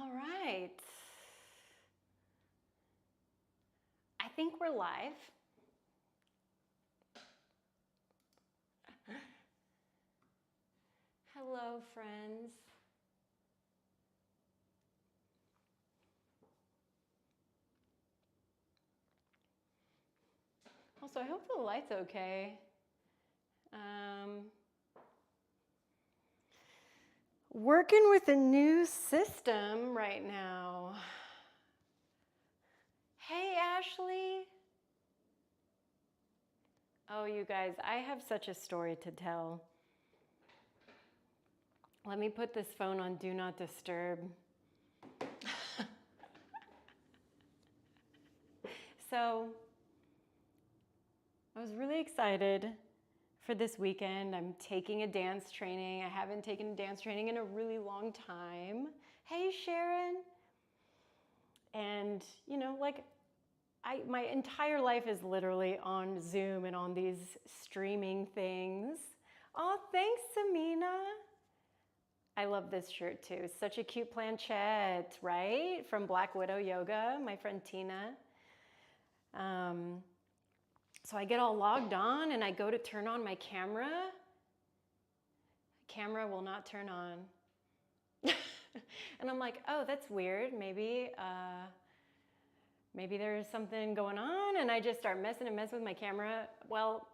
All right. I think we're live. Hello, friends. Also, I hope the light's okay. Working with a new system right now. Hey, Ashley. Oh, you guys, I have such a story to tell. Let me put this phone on Do Not Disturb. So, I was really excited for this weekend. I'm taking a dance training. I haven't taken a dance training in a really long time. Hey, Sharon. And, you know, like, my entire life is literally on Zoom and on these streaming things. Oh, thanks, Samina. I love this shirt too. Such a cute planchette, right? From Black Widow Yoga, my friend Tina. So I get all logged on and I go to turn on my camera. Camera will not turn on. And I'm like, oh, that's weird. Maybe there's something going on. And I just start messing with my camera. Well,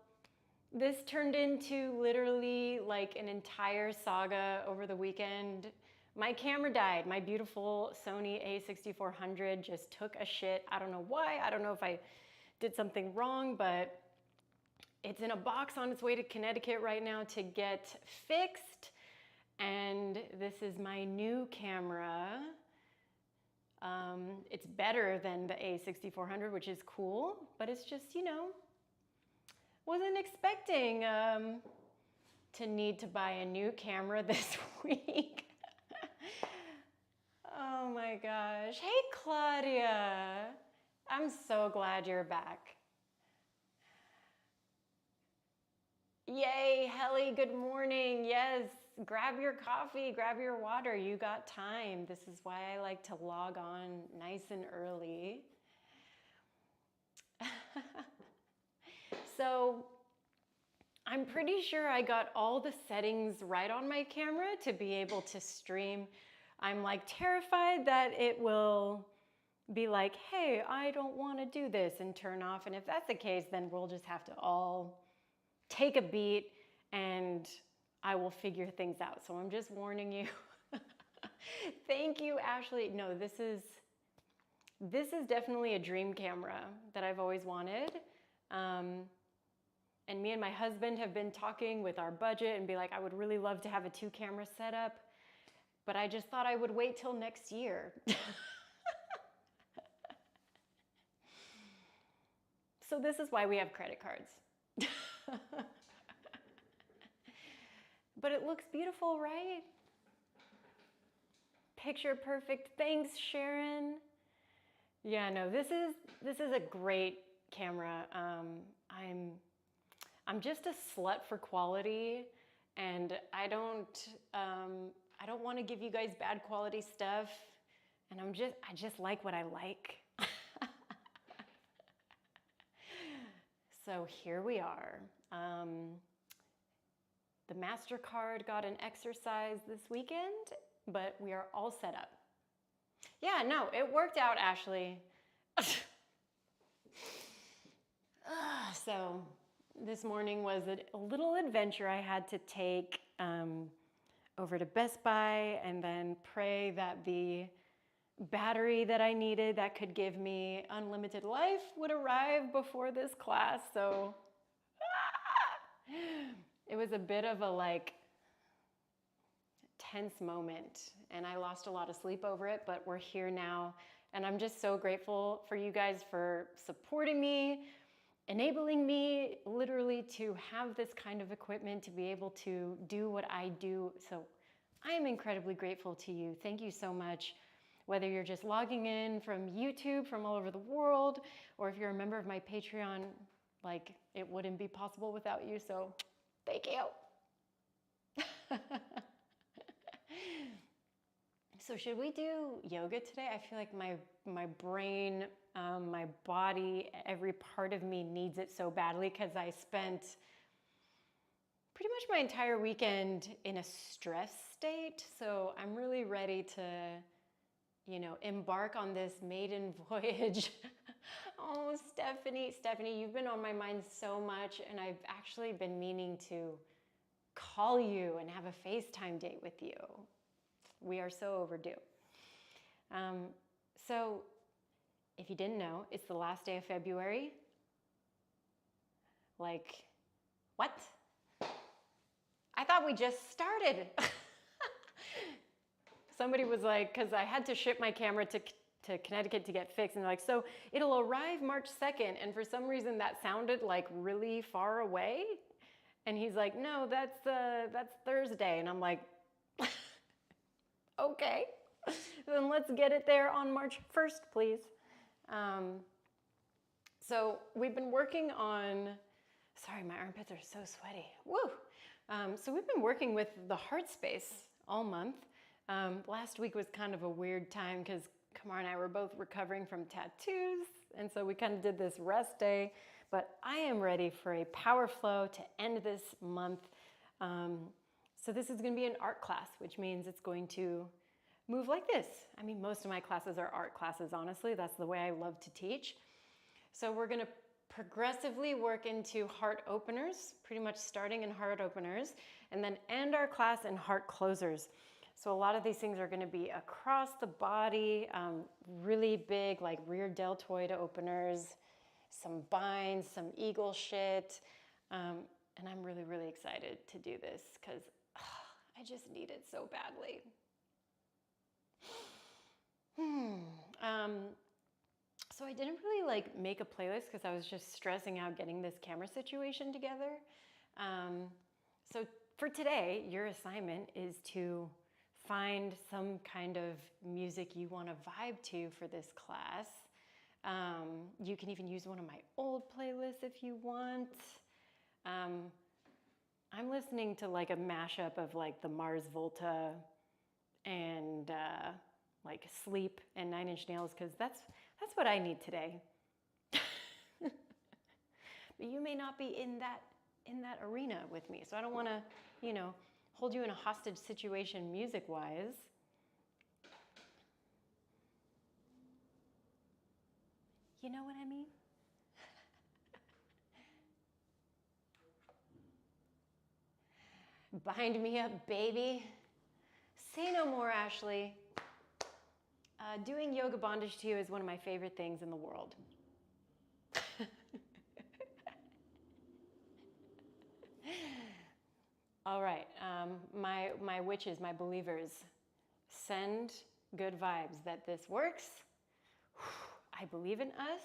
this turned into literally like an entire saga over the weekend. My camera died. My beautiful Sony a6400 just took a shit. I don't know why. I don't know if I did something wrong, but it's in a box on its way to Connecticut right now to get fixed. And this is my new camera. It's better than the a6400, which is cool, but it's just, you know, wasn't expecting to need to buy a new camera this week. Oh my gosh. Hey, Claudia. I'm so glad you're back. Yay, Helly, good morning. Yes, grab your coffee, grab your water. You got time. This is why I like to log on nice and early. So I'm pretty sure I got all the settings right on my camera to be able to stream. I'm like terrified that it will be like, hey, I don't want to do this and turn off. And if that's the case, then we'll just have to all take a beat and I will figure things out. So I'm just warning you. Thank you, Ashley. No, this is definitely a dream camera that I've always wanted. And me and my husband have been talking with our budget and be like, I would really love to have a 2-camera setup, but I just thought I would wait till next year. So this is why we have credit cards. But it looks beautiful, right? Picture perfect. Thanks, Sharon. Yeah, no, this is a great camera. I'm just a slut for quality, and I don't want to give you guys bad quality stuff, and I just like what I like. So here we are. The MasterCard got an exercise this weekend, but we are all set up. Yeah, no, it worked out, Ashley. So this morning was a little adventure I had to take over to Best Buy and then pray that the battery that I needed that could give me unlimited life would arrive before this class. So it was a bit of a like tense moment and I lost a lot of sleep over it, but we're here now. And I'm just so grateful for you guys for supporting me, enabling me literally to have this kind of equipment to be able to do what I do. So I am incredibly grateful to you. Thank you so much. Whether you're just logging in from YouTube from all over the world, or if you're a member of my Patreon, like it wouldn't be possible without you. So thank you. So should we do yoga today? I feel like my brain, my body, every part of me needs it so badly because I spent pretty much my entire weekend in a stress state. So I'm really ready to, embark on this maiden voyage. Oh, Stephanie, you've been on my mind so much, and I've actually been meaning to call you and have a FaceTime date with you. We are so overdue. So if you didn't know, it's the last day of February. Like, what? I thought we just started. Somebody was like, because I had to ship my camera to Connecticut to get fixed, and they're like, so it'll arrive March 2nd, and for some reason that sounded like really far away. And he's like, no, that's Thursday, and I'm like, okay, then let's get it there on March 1st, please. So we've been working on, sorry, my armpits are so sweaty. Woo! So we've been working with the heart space all month. Last week was kind of a weird time because Kamar and I were both recovering from tattoos, and so we kind of did this rest day, but I am ready for a power flow to end this month. So this is going to be an art class, which means it's going to move like this. I mean, most of my classes are art classes, honestly. That's the way I love to teach. So we're going to progressively work into heart openers, pretty much starting in heart openers, and then end our class in heart closers. So a lot of these things are going to be across the body, really big like rear deltoid openers, some binds, some eagle shit. And I'm really, really excited to do this because I just need it so badly. So I didn't really like make a playlist because I was just stressing out getting this camera situation together. So for today, your assignment is to find some kind of music you want to vibe to for this class. You can even use one of my old playlists if you want. I'm listening to like a mashup of like the Mars Volta and like Sleep and Nine Inch Nails because that's what I need today. But you may not be in that arena with me, so I don't want to, hold you in a hostage situation music-wise. You know what I mean? Bind me up, baby. Say no more, Ashley. Doing yoga bondage to you is one of my favorite things in the world. All right, my witches, my believers, send good vibes that this works. I believe in us.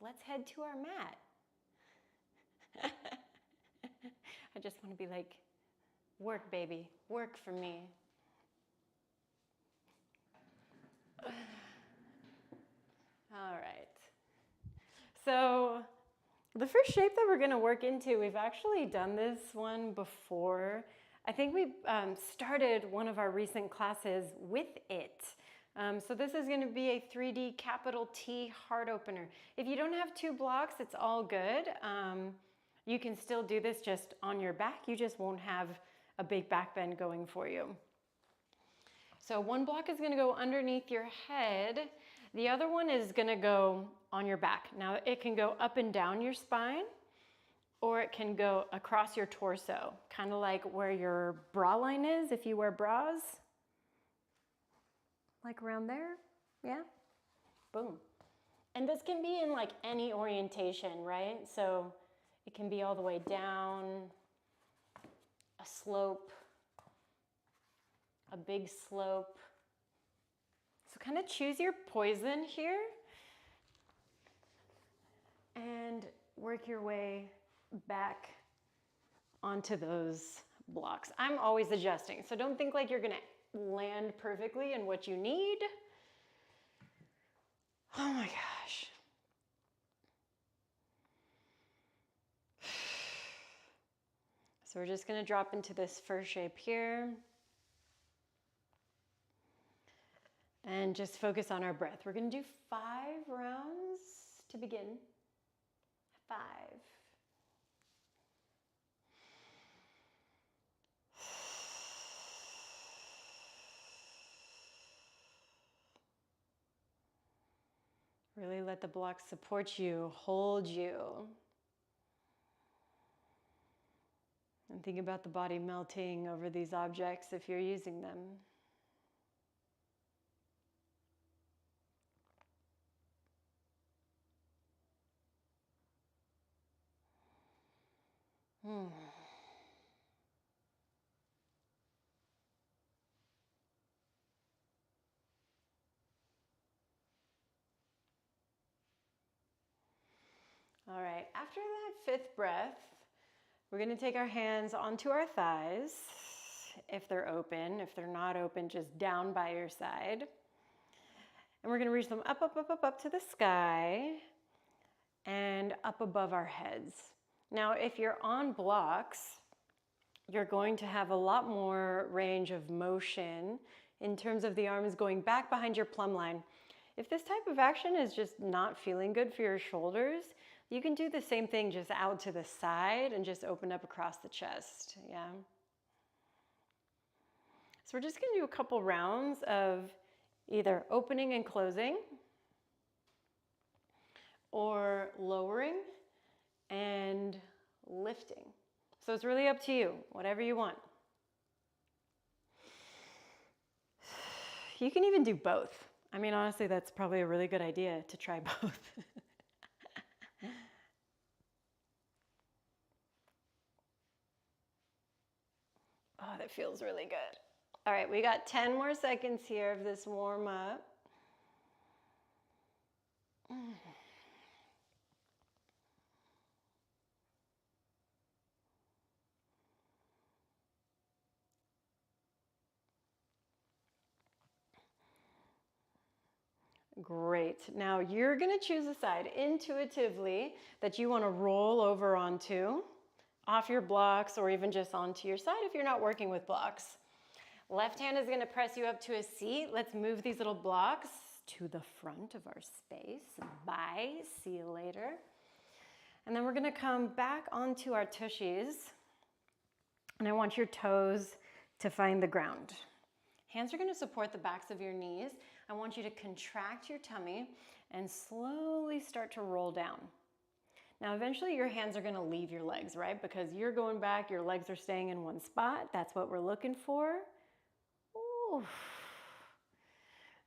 Let's head to our mat. I just want to be like, work, baby, work for me. All right. So the first shape that we're going to work into, we've actually done this one before. I think we started one of our recent classes with it. So this is going to be a 3D capital T heart opener. If you don't have 2 blocks, it's all good. You can still do this just on your back. You just won't have a big back bend going for you. So one block is going to go underneath your head. The other one is going to go on your back. Now it can go up and down your spine, or it can go across your torso, kind of like where your bra line is if you wear bras. Like around there, yeah? Boom. And this can be in like any orientation, right? So it can be all the way down, a slope, a big slope. So kind of choose your poison here and work your way back onto those blocks. I'm always adjusting, so don't think like you're gonna land perfectly in what you need. Oh my gosh. So we're just gonna drop into this first shape here. And just focus on our breath. We're going to do 5 rounds to begin. 5. Really let the block support you, hold you. And think about the body melting over these objects if you're using them. All right, after that 5th breath, we're going to take our hands onto our thighs, if they're open. If they're not open, just down by your side. And we're going to reach them up, up, up, up, up to the sky and up above our heads. Now, if you're on blocks, you're going to have a lot more range of motion in terms of the arms going back behind your plumb line. If this type of action is just not feeling good for your shoulders, you can do the same thing just out to the side and just open up across the chest, yeah? So we're just gonna do a couple rounds of either opening and closing or lowering and lifting. So it's really up to you, whatever you want. You can even do both. I mean, honestly, that's probably a really good idea to try both. Oh, that feels really good. All right, we got 10 more seconds here of this warm up. Great. Now you're going to choose a side intuitively that you want to roll over onto, off your blocks, or even just onto your side if you're not working with blocks. Left hand is going to press you up to a seat. Let's move these little blocks to the front of our space. Bye. See you later. And then we're going to come back onto our tushies. And I want your toes to find the ground. Hands are going to support the backs of your knees. I want you to contract your tummy and slowly start to roll down. Now, eventually your hands are going to leave your legs, right? Because you're going back, your legs are staying in one spot. That's what we're looking for. Ooh.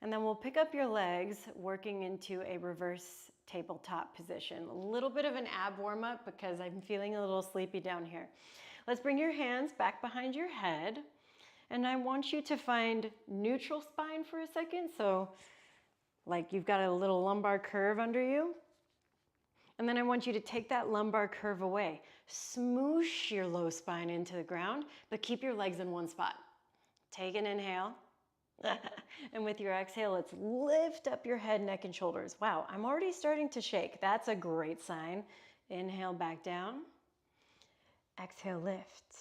And then we'll pick up your legs, working into a reverse tabletop position. A little bit of an ab warm up because I'm feeling a little sleepy down here. Let's bring your hands back behind your head. And I want you to find neutral spine for a second. So like you've got a little lumbar curve under you. And then I want you to take that lumbar curve away. Smoosh your low spine into the ground, but keep your legs in one spot. Take an inhale. And with your exhale, let's lift up your head, neck, and shoulders. Wow, I'm already starting to shake. That's a great sign. Inhale back down. Exhale, lift.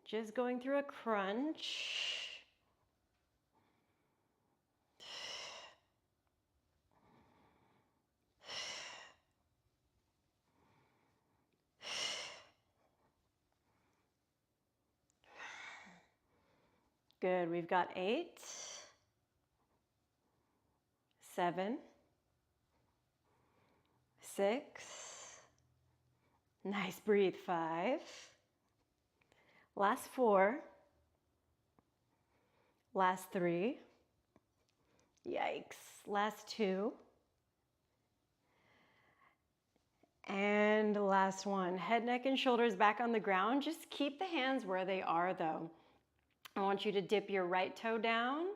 Just going through a crunch. Good, we've got 8, 7, 6, nice, breathe, 5, last 4, last 3, yikes, last 2, and last 1. Head, neck, and shoulders back on the ground. Just keep the hands where they are though. I want you to dip your right toe down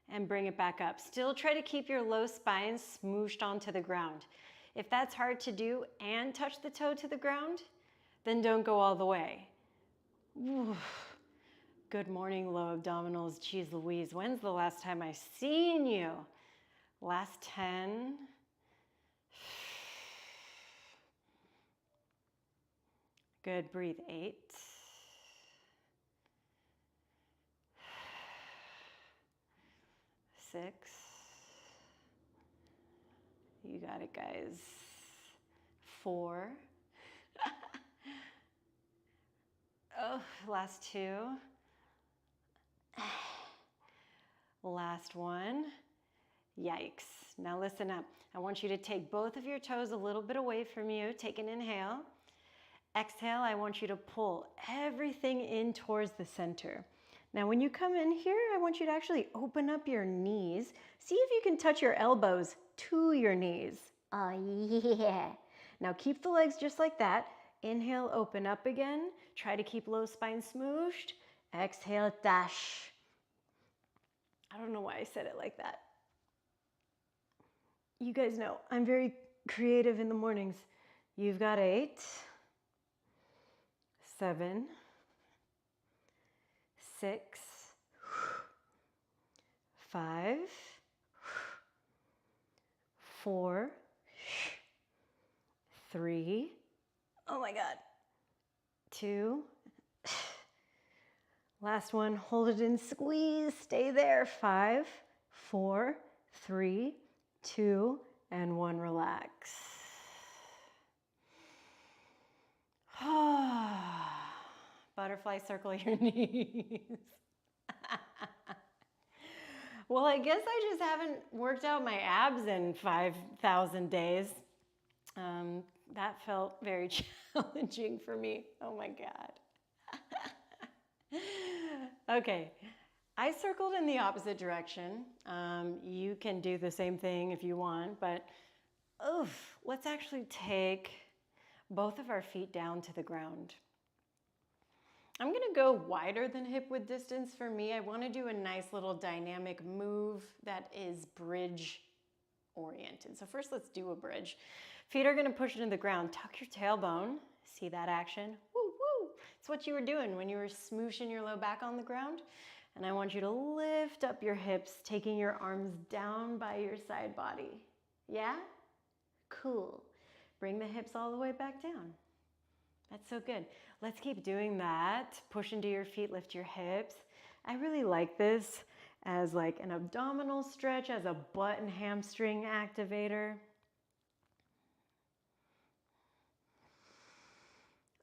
and bring it back up. Still try to keep your low spine smooshed onto the ground. If that's hard to do and touch the toe to the ground, then don't go all the way. Ooh. Good morning, low abdominals. Geez Louise, when's the last time I seen you? Last 10. Good, breathe, 8. 6. You got it, guys. 4. Oh, last 2. Last 1. Yikes. Now listen up. I want you to take both of your toes a little bit away from you. Take an inhale. Exhale, I want you to pull everything in towards the center. Now when you come in here, I want you to actually open up your knees. See if you can touch your elbows to your knees. Oh yeah. Now keep the legs just like that. Inhale, open up again. Try to keep low spine smooshed. Exhale, dash. I don't know why I said it like that. You guys know I'm very creative in the mornings. You've got 8, 7, 6, 5, 4, 3, oh my God, 2, last one, hold it in, squeeze, stay there, 5, 4, 3, 2, and 1, relax. Butterfly, circle your knees. Well, I guess I just haven't worked out my abs in 5,000 days. That felt very challenging for me. Oh my God. Okay, I circled in the opposite direction. You can do the same thing if you want, but let's actually take both of our feet down to the ground. I'm gonna go wider than hip width distance for me. I wanna do a nice little dynamic move that is bridge oriented. So first let's do a bridge. Feet are gonna push into the ground. Tuck your tailbone. See that action? Woo, woo. It's what you were doing when you were smooshing your low back on the ground. And I want you to lift up your hips, taking your arms down by your side body. Yeah? Cool. Bring the hips all the way back down. That's so good. Let's keep doing that. Push into your feet, lift your hips. I really like this as like an abdominal stretch, as a butt and hamstring activator.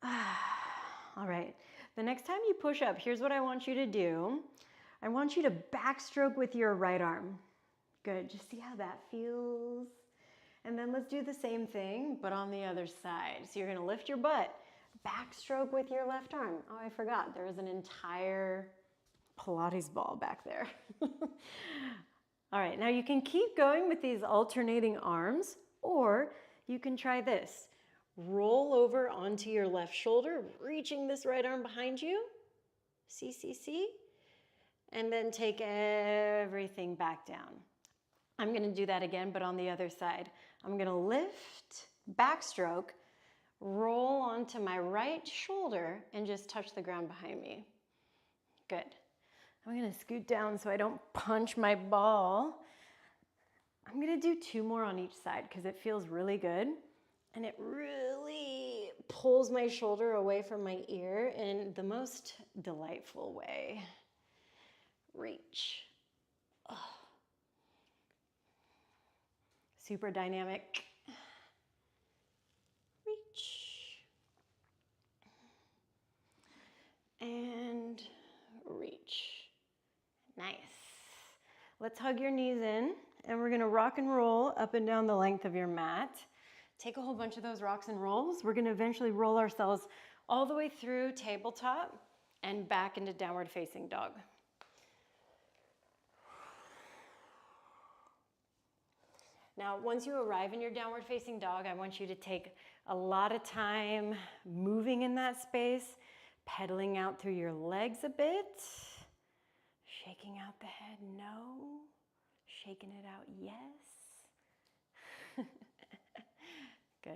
All right, the next time you push up, here's what I want you to do. I want you to backstroke with your right arm. Good, just see how that feels. And then let's do the same thing, but on the other side. So you're gonna lift your butt, backstroke with your left arm. Oh, I forgot, there was an entire Pilates ball back there. All right, now you can keep going with these alternating arms, or you can try this. Roll over onto your left shoulder, reaching this right arm behind you. See? And then take everything back down. I'm gonna do that again, but on the other side. I'm gonna lift, backstroke, roll onto my right shoulder, and just touch the ground behind me. Good. I'm gonna scoot down so I don't punch my ball. I'm gonna do 2 more on each side because it feels really good. And it really pulls my shoulder away from my ear in the most delightful way. Reach. Oh. Super dynamic. Reach. And reach. Nice. Let's hug your knees in, and we're gonna rock and roll up and down the length of your mat. Take a whole bunch of those rocks and rolls. We're gonna eventually roll ourselves all the way through tabletop and back into downward facing dog. Now, once you arrive in your downward facing dog, I want you to take a lot of time moving in that space, pedaling out through your legs a bit, shaking out the head, no, shaking it out, yes. Good.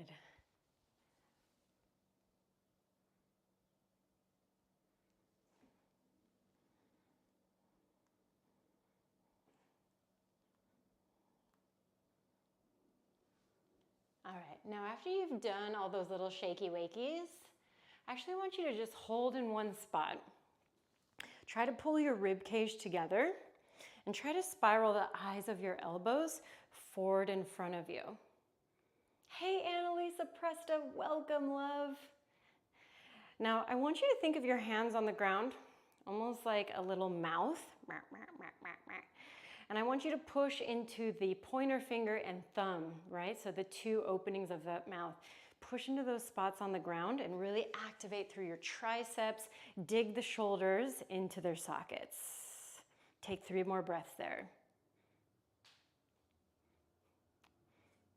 All right, now after you've done all those little shaky wakies, I actually want you to just hold in one spot. Try to pull your rib cage together And try to spiral the eyes of your elbows forward in front of you. Hey, Annalisa Presta, welcome, love. Now, I want you to think of your hands on the ground, almost like a little mouth. And I want you to push into the pointer finger and thumb, right? So the two openings of that mouth. Push into those spots on the ground and really activate through your triceps. Dig the shoulders into their sockets. Take 3 more breaths there.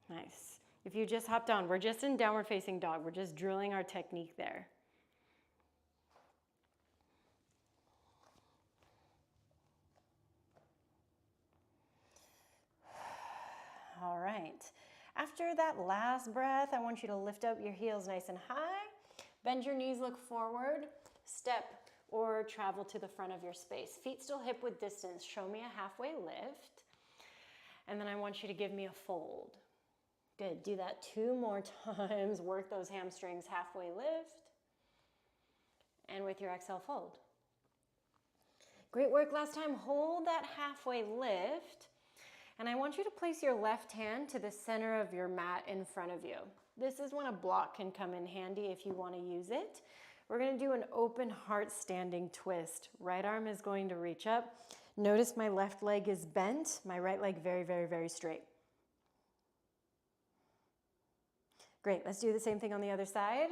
Nice. If you just hopped on, we're just in downward facing dog. We're just drilling our technique there. All right. After that last breath, I want you to lift up your heels nice and high. Bend your knees, look forward. Step or travel to the front of your space. Feet still hip width distance. Show me a halfway lift. And then I want you to give me a fold. Good. Do that 2 more times. Work those hamstrings. Halfway lift. And with your exhale, fold. Great work last time. Hold that halfway lift. And I want you to place your left hand to the center of your mat in front of you. This is when a block can come in handy if you want to use it. We're going to do an open heart standing twist. Right arm is going to reach up. Notice my left leg is bent, my right leg very, very, very straight. Great, let's do the same thing on the other side.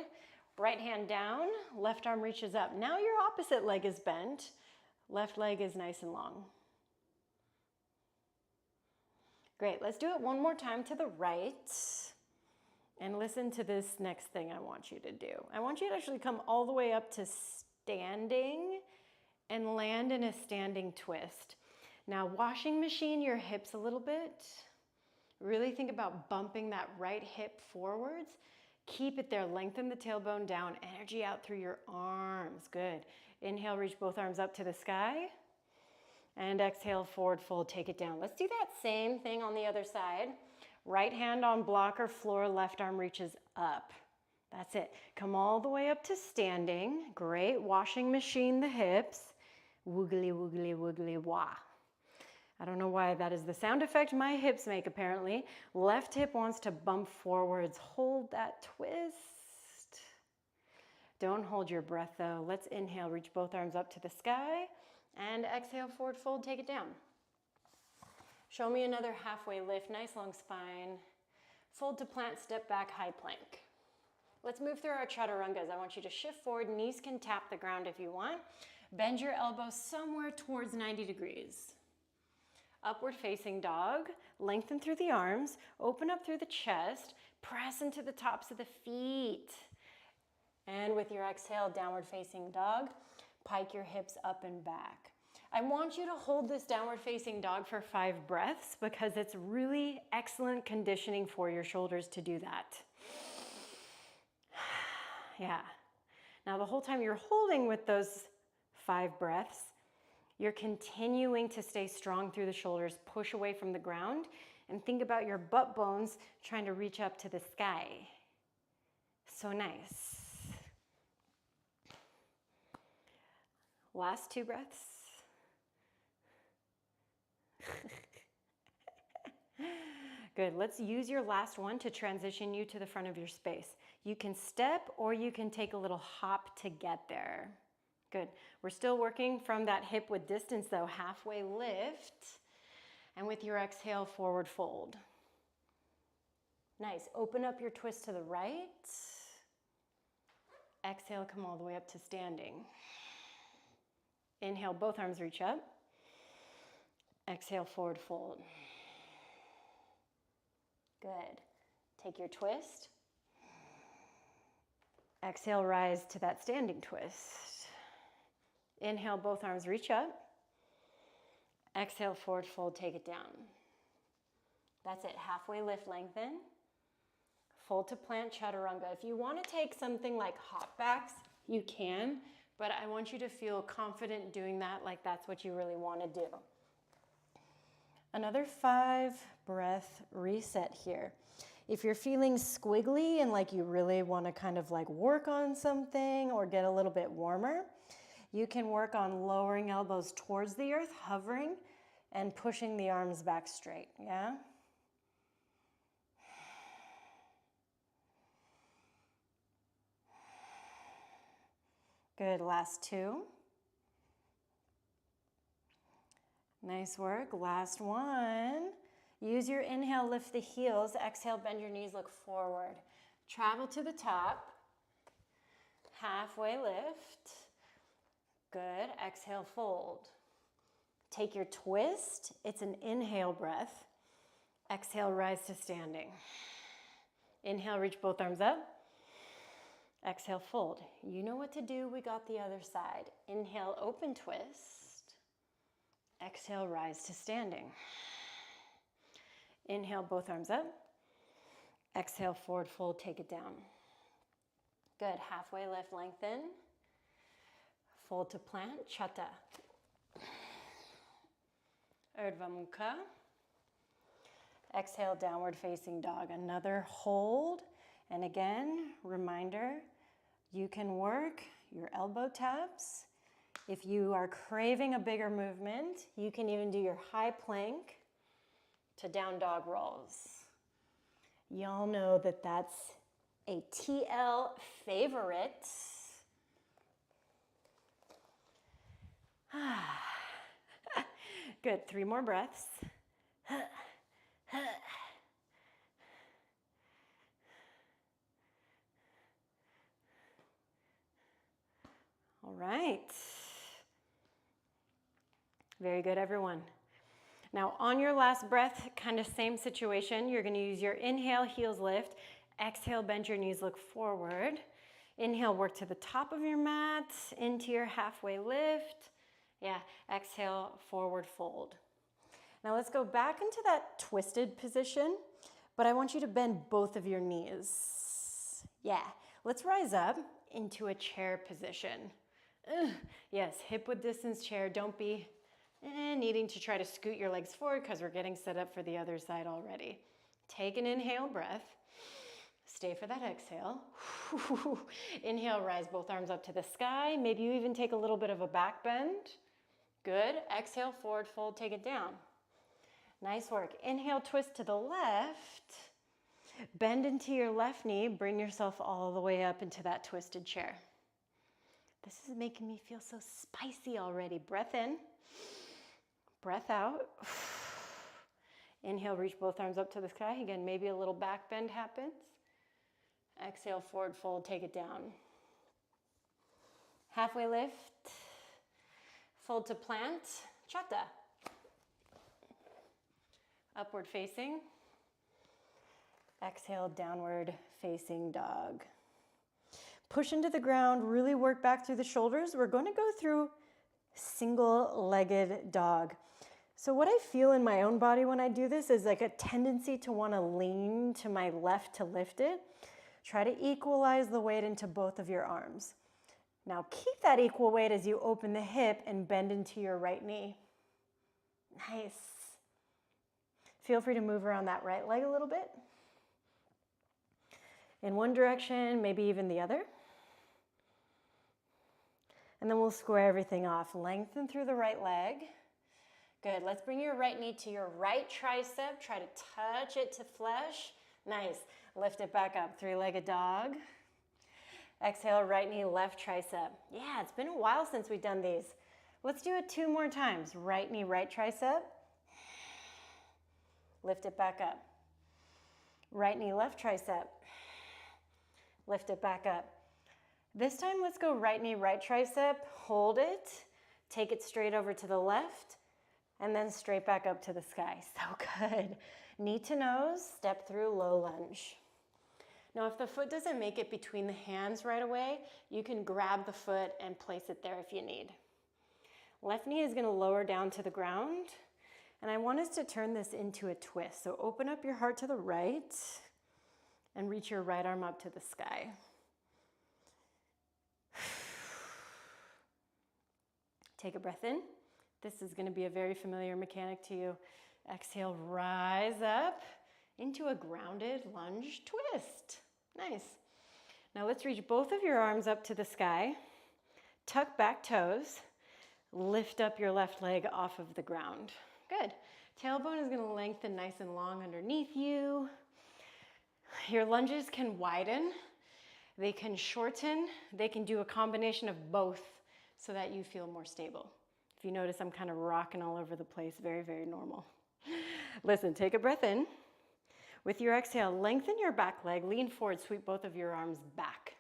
Right hand down, left arm reaches up. Now your opposite leg is bent. Left leg is nice and long. Great, let's do it one more time to the right. And listen to this next thing I want you to do. I want you to actually come all the way up to standing and land in a standing twist. Now, washing machine your hips a little bit. Really think about bumping that right hip forwards. Keep it there, lengthen the tailbone down, energy out through your arms. Good. Inhale, reach both arms up to the sky. And exhale, forward fold, take it down. Let's do that same thing on the other side. Right hand on block or floor, left arm reaches up. That's it. Come all the way up to standing. Great. Washing machine the hips. Woogly, woogly, woogly, wah. I don't know why that is the sound effect my hips make apparently. Left hip wants to bump forwards. Hold that twist. Don't hold your breath though. Let's inhale, reach both arms up to the sky. And exhale, forward fold, take it down. Show me another halfway lift, nice long spine. Fold to plant, step back, high plank. Let's move through our chaturangas. I want you to shift forward, knees can tap the ground if you want. Bend your elbows somewhere towards 90 degrees. Upward facing dog, lengthen through the arms, open up through the chest, press into the tops of the feet. And with your exhale, downward facing dog, pike your hips up and back. I want you to hold this downward facing dog for 5 breaths because it's really excellent conditioning for your shoulders to do that. Yeah. Now the whole time you're holding with those 5 breaths, you're continuing to stay strong through the shoulders, push away from the ground, and think about your butt bones trying to reach up to the sky. So nice. Last 2 breaths. Good, let's use your last one to transition you to the front of your space. You can step or you can take a little hop to get there. Good, we're still working from that hip width distance though, halfway lift. And with your exhale, forward fold. Nice, open up your twist to the right. Exhale, come all the way up to standing. Inhale, both arms reach up. Exhale, forward fold. Good. Take your twist. Exhale, rise to that standing twist. Inhale, both arms reach up. Exhale, forward fold, take it down. That's it, halfway lift, lengthen. Fold to plant, chaturanga. If you want to take something like hop backs, you can, but I want you to feel confident doing that like that's what you really want to do. Another 5 breath reset here. If you're feeling squiggly and like you really want to kind of like work on something or get a little bit warmer, you can work on lowering elbows towards the earth, hovering, and pushing the arms back straight, yeah? Good, last two. Nice work, last one. Use your inhale, lift the heels. Exhale, bend your knees, look forward. Travel to the top. Halfway lift. Good, exhale, fold. Take your twist. It's an inhale breath. Exhale, rise to standing. Inhale, reach both arms up. Exhale, fold. You know what to do. We got the other side. Inhale, open twist. Exhale, rise to standing. Inhale, both arms up. Exhale, forward fold, take it down. Good, halfway lift, lengthen. Fold to plant, Chata. Urdhva Mukha. Exhale, downward facing dog. Another hold. And again, reminder, you can work your elbow taps. If you are craving a bigger movement, you can even do your high plank to down dog rolls. Y'all know that that's a TL favorite. Good, 3 more breaths. All right. Very good, everyone. Now, on your last breath, kind of same situation. You're going to use your inhale, heels lift. Exhale, bend your knees, look forward. Inhale, work to the top of your mat, into your halfway lift. Yeah, exhale, forward fold. Now let's go back into that twisted position, but I want you to bend both of your knees. Yeah, let's rise up into a chair position. Yes, hip width distance chair. Don't be needing to try to scoot your legs forward because we're getting set up for the other side already. Take an inhale breath. Stay for that exhale. Inhale, rise both arms up to the sky. Maybe you even take a little bit of a back bend. Good. Exhale, forward fold, take it down. Nice work. Inhale, twist to the left. Bend into your left knee. Bring yourself all the way up into that twisted chair. This is making me feel so spicy already. Breath in. Breath out. Inhale, reach both arms up to the sky. Again, maybe a little back bend happens. Exhale, forward fold, take it down. Halfway lift. Fold to plant, Chata. Upward facing. Exhale, downward facing dog. Push into the ground, really work back through the shoulders. We're going to go through single-legged dog. So what I feel in my own body when I do this is like a tendency to want to lean to my left to lift it. Try to equalize the weight into both of your arms. Now keep that equal weight as you open the hip and bend into your right knee. Nice. Feel free to move around that right leg a little bit. In one direction, maybe even the other. And then we'll square everything off. Lengthen through the right leg. Good. Let's bring your right knee to your right tricep. Try to touch it to flesh. Nice. Lift it back up. Three-legged dog. Exhale, right knee, left tricep. Yeah, it's been a while since we've done these. Let's do it 2 more times. Right knee, right tricep. Lift it back up. Right knee, left tricep. Lift it back up. This time, let's go right knee, right tricep. Hold it. Take it straight over to the left. And then straight back up to the sky. So good. Knee to nose, step through, low lunge. Now, if the foot doesn't make it between the hands right away, you can grab the foot and place it there if you need. Left knee is going to lower down to the ground. And I want us to turn this into a twist. So open up your heart to the right and reach your right arm up to the sky. Take a breath in. This is going to be a very familiar mechanic to you. Exhale, rise up into a grounded lunge twist. Nice. Now let's reach both of your arms up to the sky. Tuck back toes. Lift up your left leg off of the ground. Good. Tailbone is gonna lengthen nice and long underneath you. Your lunges can widen, they can shorten, they can do a combination of both so that you feel more stable. If you notice, I'm kind of rocking all over the place, very, very normal. Listen, take a breath in. With your exhale, lengthen your back leg, lean forward, sweep both of your arms back.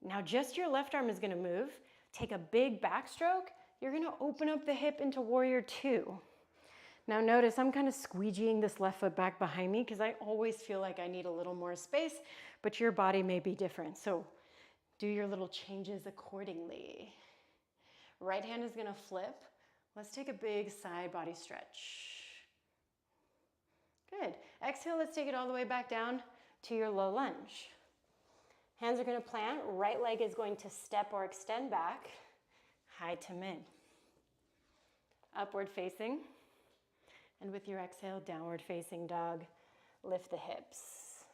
Now just your left arm is gonna move. Take a big backstroke. You're gonna open up the hip into warrior two. Now notice I'm kind of squeegeeing this left foot back behind me because I always feel like I need a little more space, but your body may be different. So do your little changes accordingly. Right hand is gonna flip. Let's take a big side body stretch. Good. Exhale, let's take it all the way back down to your low lunge. Hands are gonna plant. Right leg is going to step or extend back. High to mid. Upward facing. And with your exhale, downward facing dog, lift the hips.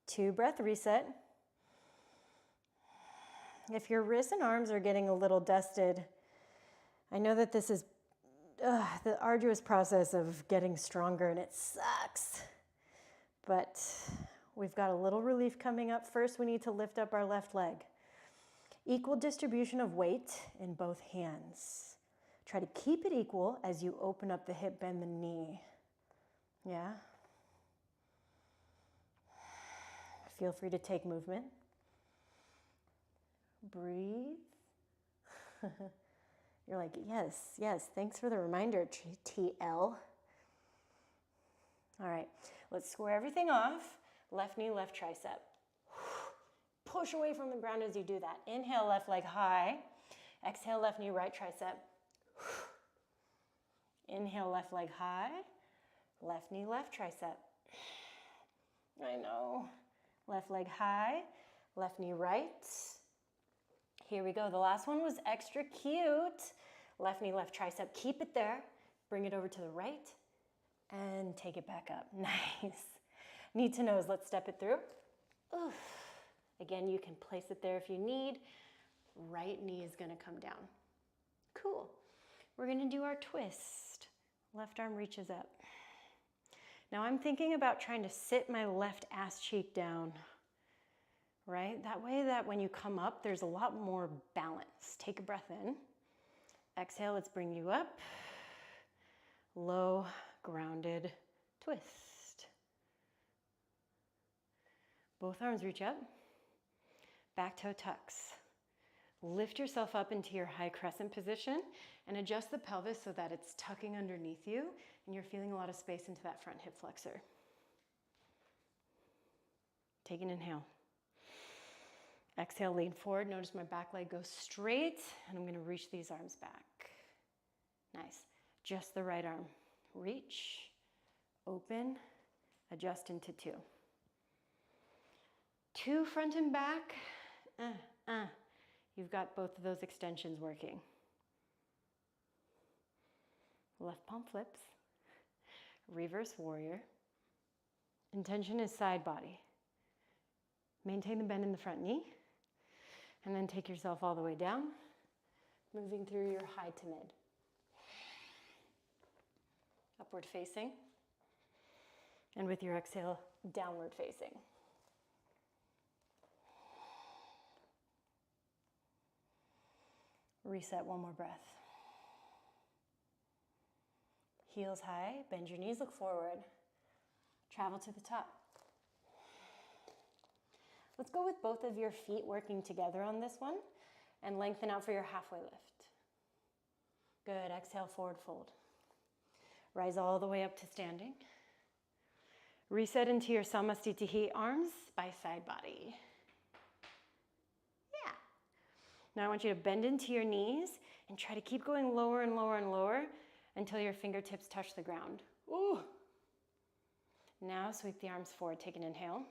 2 breath reset. If your wrists and arms are getting a little dusted, I know that this is the arduous process of getting stronger and it sucks. But we've got a little relief coming up. First, we need to lift up our left leg. Equal distribution of weight in both hands. Try to keep it equal as you open up the hip, bend the knee. Yeah? Feel free to take movement. Breathe. You're like, yes, thanks for the reminder, TL. All right, let's square everything off. Left knee, left tricep. Push away from the ground as you do that. Inhale, left leg high. Exhale, left knee, right tricep. Inhale, left leg high. Left knee, left tricep. I know. Left leg high. Left knee, right. Here we go. The last one was extra cute. Left knee, left tricep. Keep it there. Bring it over to the right. And take it back up. Nice. Need to know is let's step it through. Oof. Again, you can place it there if you need. Right knee is gonna come down. Cool. We're gonna do our twist. Left arm reaches up. Now I'm thinking about trying to sit my left ass cheek down, right? That way that when you come up, there's a lot more balance. Take a breath in. Exhale, let's bring you up. Low, grounded twist. Both arms reach up. Back toe tucks. Lift yourself up into your high crescent position and adjust the pelvis so that it's tucking underneath you and you're feeling a lot of space into that front hip flexor. Take an inhale. Exhale, lean forward. Notice my back leg goes straight and I'm going to reach these arms back. Nice. Just the right arm. Reach, open, adjust into 2. 2 front and back. You've got both of those extensions working. Left palm flips. Reverse warrior. Intention is side body. Maintain the bend in the front knee. And then take yourself all the way down, moving through your high to mid. Upward facing. And with your exhale, downward facing. Reset, one more breath. Heels high, bend your knees, look forward. Travel to the top. Let's go with both of your feet working together on this one and lengthen out for your halfway lift. Good, exhale, forward fold. Rise all the way up to standing. Reset into your Samastitihi, arms by side body. Yeah. Now I want you to bend into your knees and try to keep going lower and lower and lower until your fingertips touch the ground. Ooh. Now sweep the arms forward, take an inhale.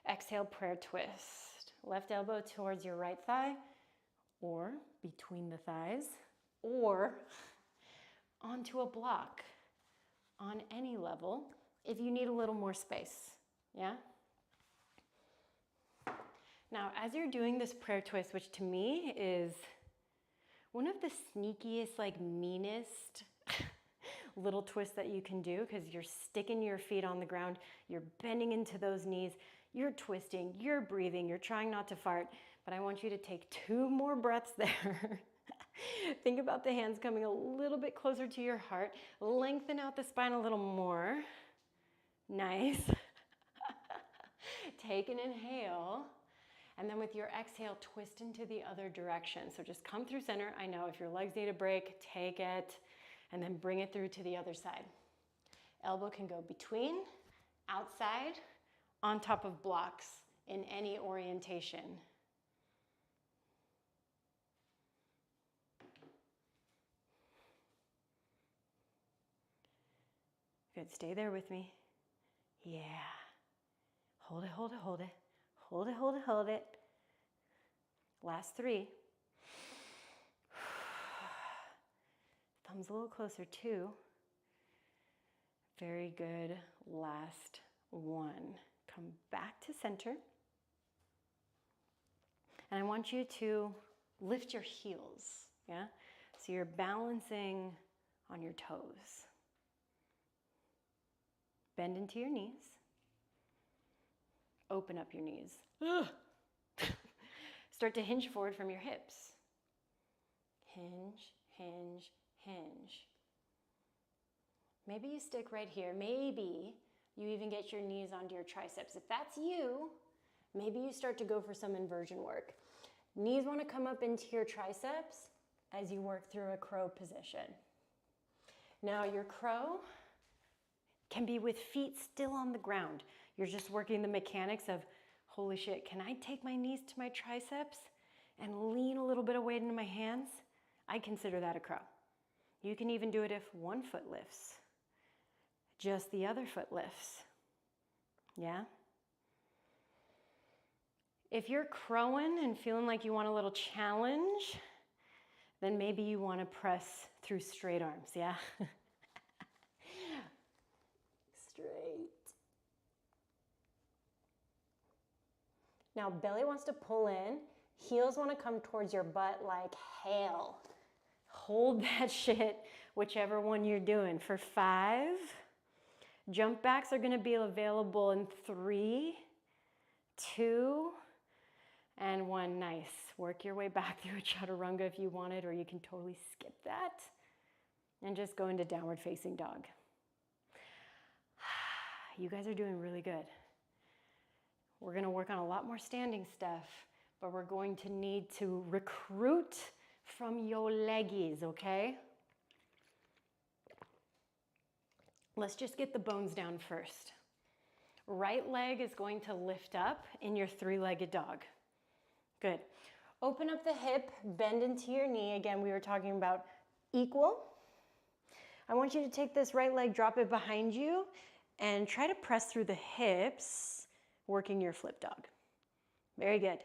Exhale, prayer twist. Left elbow towards your right thigh or between the thighs or onto a block on any level if you need a little more space, yeah? Now, as you're doing this prayer twist, which to me is One of the sneakiest, like meanest little twists that you can do, because you're sticking your feet on the ground, you're bending into those knees, you're twisting, you're breathing, you're trying not to fart, but I want you to take 2 more breaths there. Think about the hands coming a little bit closer to your heart. Lengthen out the spine a little more. Nice. Take an inhale. And then with your exhale, twist into the other direction. So just come through center. I know if your legs need a break, take it, and then bring it through to the other side. Elbow can go between, outside, on top of blocks in any orientation. Good, stay there with me. Yeah. Hold it, hold it, hold it. Hold it, hold it, hold it. Last 3. Thumbs a little closer, 2. Very good. Last 1. Come back to center. And I want you to lift your heels, yeah? So you're balancing on your toes. Bend into your knees. Open up your knees. Start to hinge forward from your hips. Hinge, hinge, hinge. Maybe you stick right here. Maybe you even get your knees onto your triceps. If that's you, maybe you start to go for some inversion work. Knees want to come up into your triceps as you work through a crow position. Now your crow can be with feet still on the ground. You're just working the mechanics of, holy shit, can I take my knees to my triceps and lean a little bit of weight into my hands? I consider that a crow. You can even do it if one foot lifts, just the other foot lifts. Yeah? If you're crowing and feeling like you want a little challenge, then maybe you want to press through straight arms, yeah? Straight. Now belly wants to pull in, heels want to come towards your butt like hail. Hold that shit, whichever one you're doing. For 5, jump backs are going to be available in 3, 2, and 1. Nice. Work your way back through a chaturanga if you want it, or you can totally skip that and just go into downward facing dog. You guys are doing really good. We're going to work on a lot more standing stuff, but we're going to need to recruit from your leggies, okay? Let's just get the bones down first. Right leg is going to lift up in your 3-legged dog. Good. Open up the hip, bend into your knee. Again, we were talking about equal. I want you to take this right leg, drop it behind you, and try to press through the hips, working your flip dog. Very good.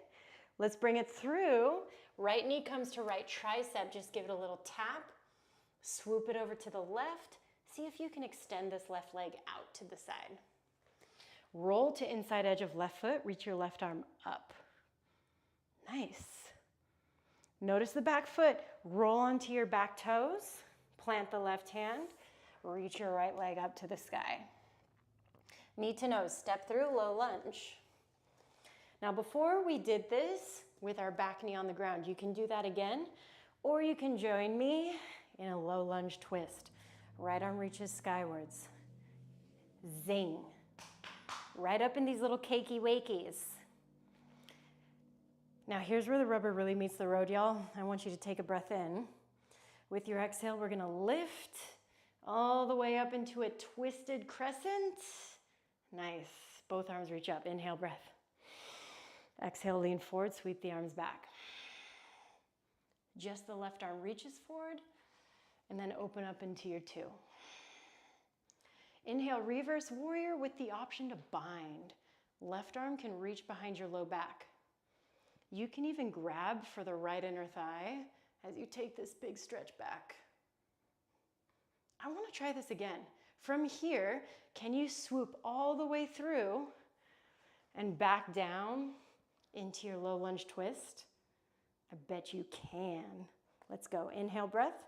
Let's bring it through. Right knee comes to right tricep. Just give it a little tap. Swoop it over to the left. See if you can extend this left leg out to the side. Roll to inside edge of left foot. Reach your left arm up. Nice. Notice the back foot. Roll onto your back toes. Plant the left hand. Reach your right leg up to the sky. Knee to nose. Step through, low lunge. Now before we did this with our back knee on the ground, you can do that again, or you can join me in a low lunge twist. Right arm reaches skywards. Zing. Right up in these little cakey wakies. Now here's where the rubber really meets the road, y'all. I want you to take a breath in. With your exhale, we're gonna lift all the way up into a twisted crescent. Nice. Both arms reach up. Inhale, breath. Exhale, lean forward, sweep the arms back. Just the left arm reaches forward, and then open up into your 2. Inhale, reverse warrior with the option to bind. Left arm can reach behind your low back. You can even grab for the right inner thigh as you take this big stretch back. I want to try this again. From here, can you swoop all the way through and back down into your low lunge twist? I bet you can. Let's go. Inhale, breath.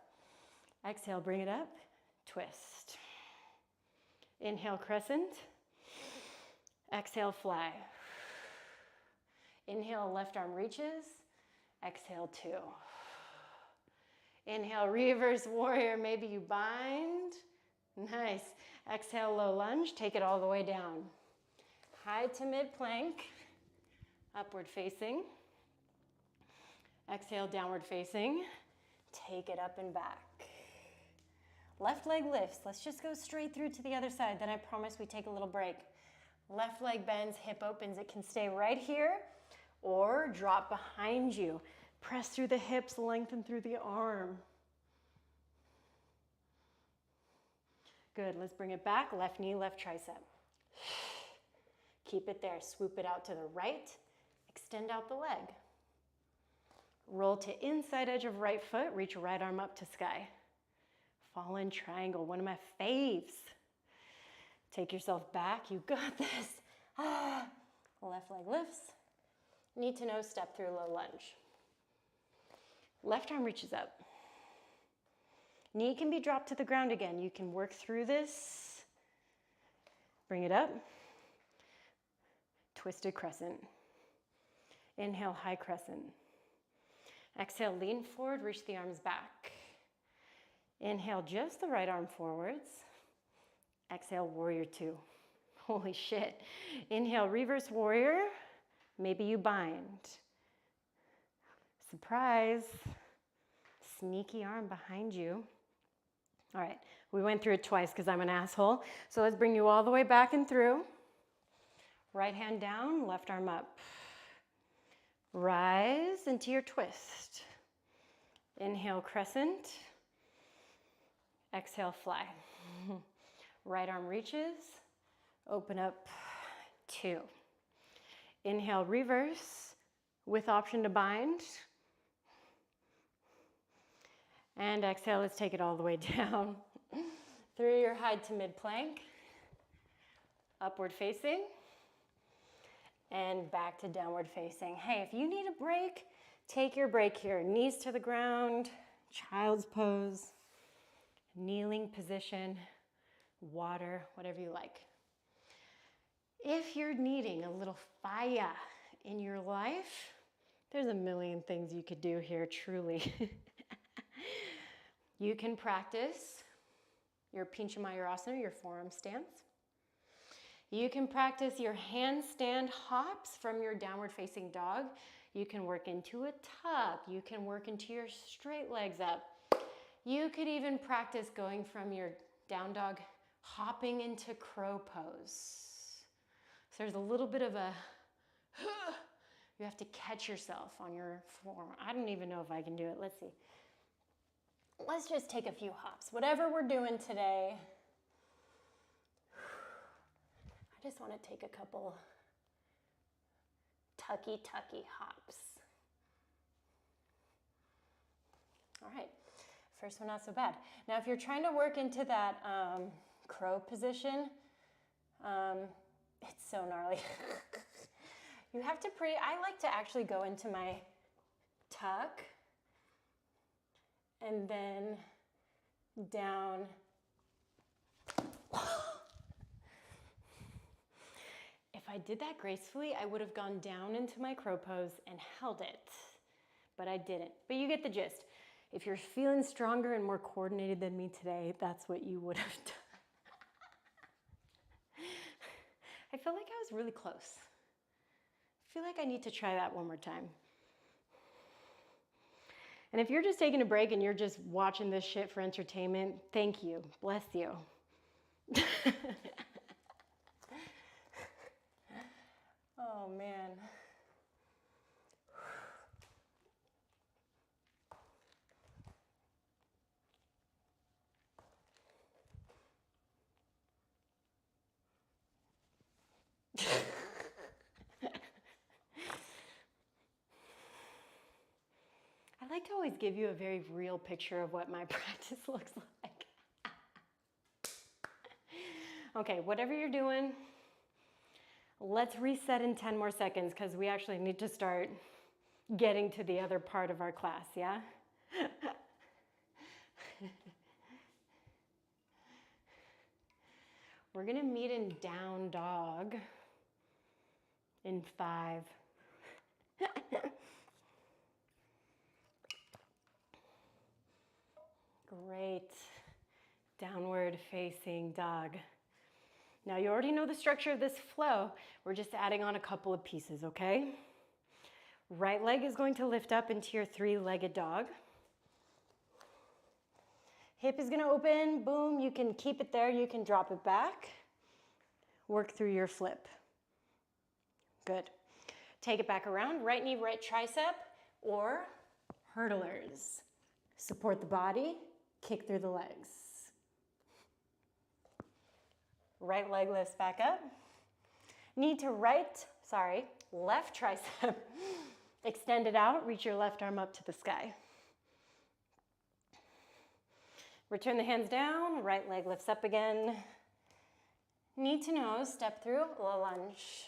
Exhale, bring it up. Twist. Inhale, crescent. Exhale, fly. Inhale, left arm reaches. Exhale, 2. Inhale, reverse warrior. Maybe you bind. Nice. Exhale, low lunge. Take it all the way down. High to mid plank. Upward facing. Exhale, downward facing. Take it up and back. Left leg lifts. Let's just go straight through to the other side. Then I promise we take a little break. Left leg bends, hip opens. It can stay right here or drop behind you. Press through the hips, lengthen through the arm. Good, let's bring it back. Left knee, left tricep. Keep it there. Swoop it out to the right. Extend out the leg. Roll to inside edge of right foot. Reach right arm up to sky. Fall in triangle, one of my faves. Take yourself back. You got this. Left leg lifts. Need to know, step through low lunge. Left arm reaches up. Knee can be dropped to the ground again. You can work through this. Bring it up. Twisted crescent. Inhale, high crescent. Exhale, lean forward, reach the arms back. Inhale, just the right arm forwards. Exhale, warrior 2. Holy shit. Inhale, reverse warrior. Maybe you bind. Surprise. Sneaky arm behind you. All right, we went through it twice because I'm an asshole. So let's bring you all the way back and through. Right hand down, left arm up. Rise into your twist. Inhale, crescent. Exhale, fly. Right arm reaches. Open up, 2. Inhale, reverse with option to bind. And exhale, let's take it all the way down. Through your high to mid plank. Upward facing. And back to downward facing. Hey, if you need a break, take your break here. Knees to the ground, child's pose, kneeling position, water, whatever you like. If you're needing a little fire in your life, there's a million things you could do here, truly. You can practice your Pincha Mayurasana, your forearm stance. You can practice your handstand hops from your downward facing dog. You can work into a tuck. You can work into your straight legs up. You could even practice going from your down dog, hopping into crow pose. So there's a little bit of a, you have to catch yourself on your forearm. I don't even know if I can do it. Let's see. Let's just take a few hops. Whatever we're doing today, I just want to take a couple tucky hops. All right, first one not so bad. Now if you're trying to work into that crow position, it's so gnarly. You have to I like to actually go into my tuck and then down. If I did that gracefully, I would have gone down into my crow pose and held it, but I didn't. But you get the gist. If you're feeling stronger and more coordinated than me today, that's what you would have done. I feel like I was really close. I feel like I need to try that one more time. And if you're just taking a break and you're just watching this shit for entertainment, thank you. Bless you. Oh, man. I like to always give you a very real picture of what my practice looks like. Okay, whatever you're doing, let's reset in 10 more seconds because we actually need to start getting to the other part of our class, yeah? We're gonna meet in down dog in 5. Great. Downward facing dog. Now you already know the structure of this flow. We're just adding on a couple of pieces, okay? Right leg is going to lift up into your 3-legged dog. Hip is gonna open, boom, you can keep it there, you can drop it back. Work through your flip. Good. Take it back around, right knee, right tricep, or hurdlers. Support the body, kick through the legs. Right leg lifts back up. Knee to left tricep. Extend it out, reach your left arm up to the sky. Return the hands down, right leg lifts up again. Knee to nose, step through, lunge.